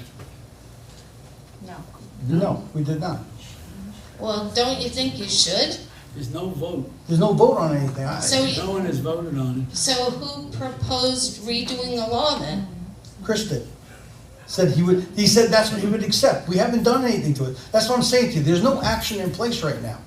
No. No, we did not. Well, don't you think you should? There's no vote. There's no vote on anything. So No one has voted on it. So who proposed redoing the law then? Chris did. He said that's what he would accept. We haven't done anything to it. That's what I'm saying to you. There's no action in place right now.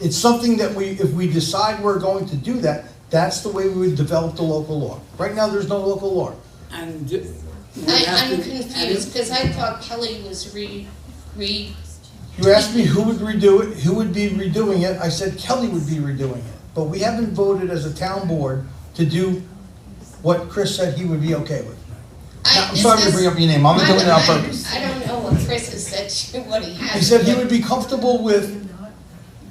It's something that if we decide we're going to do that, that's the way we would develop the local law. Right now, there's no local law. And I'm confused, because I thought Kelly was You asked me who would redo it, who would be redoing it. I said Kelly would be redoing it. But we haven't voted as a town board to do what Chris said he would be okay with. Now, I'm sorry to bring up your name. I'm not doing it on purpose. I don't know what Chris has said, what he has. He said he would be comfortable with,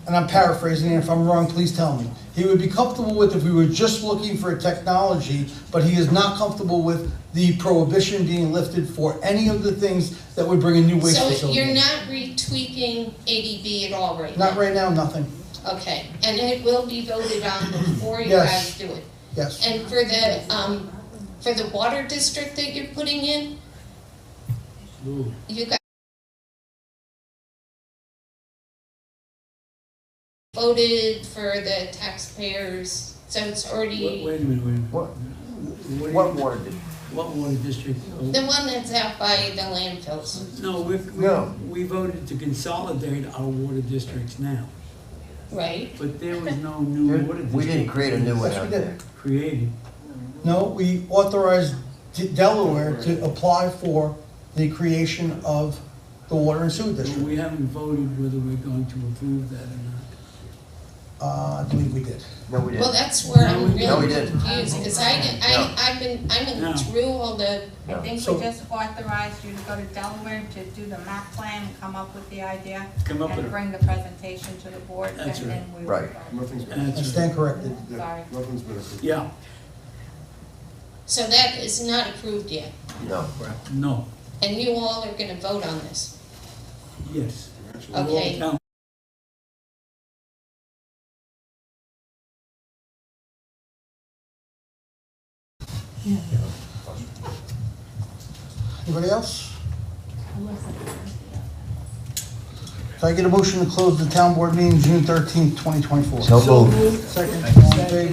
and I'm paraphrasing, and if I'm wrong, please tell me. He would be comfortable with if we were just looking for a technology, but he is not comfortable with the prohibition being lifted for any of the things that would bring a new waste So facility. you're not retweaking ADB at all right now? Not right now, nothing. Okay, and it will be voted on before you Yes. guys do it? Yes. And for the water district that you're putting in, you guys voted for the taxpayers, so it's already, Wait a minute. What water did? What water district? the one that's out by the landfills, No, we voted to consolidate our water districts now, right? but there was no new water district. We didn't create a new one Yes, we out did. there. Created. No, we authorized Delaware to apply for the creation of the water and sewer But district. we haven't voted whether we're going to approve that or not. I believe we did. No, we Well, didn't. that's where I'm No, we really didn't. confused, because I'm in through all the, I think So- we just authorized you to go to Delaware to do the map plan and come up with the idea. Come up with And it. bring the presentation to the board, and That's then we will. Right. Nothing's been, I That's right. stand corrected. Sorry. nothing's been approved. Yeah, so that is not approved yet, No. no, and you all are gonna vote on this, yes. okay? All Anybody else? Can I get a motion to close the town board meeting June 13th, 2024? So moved. Second, all in favor?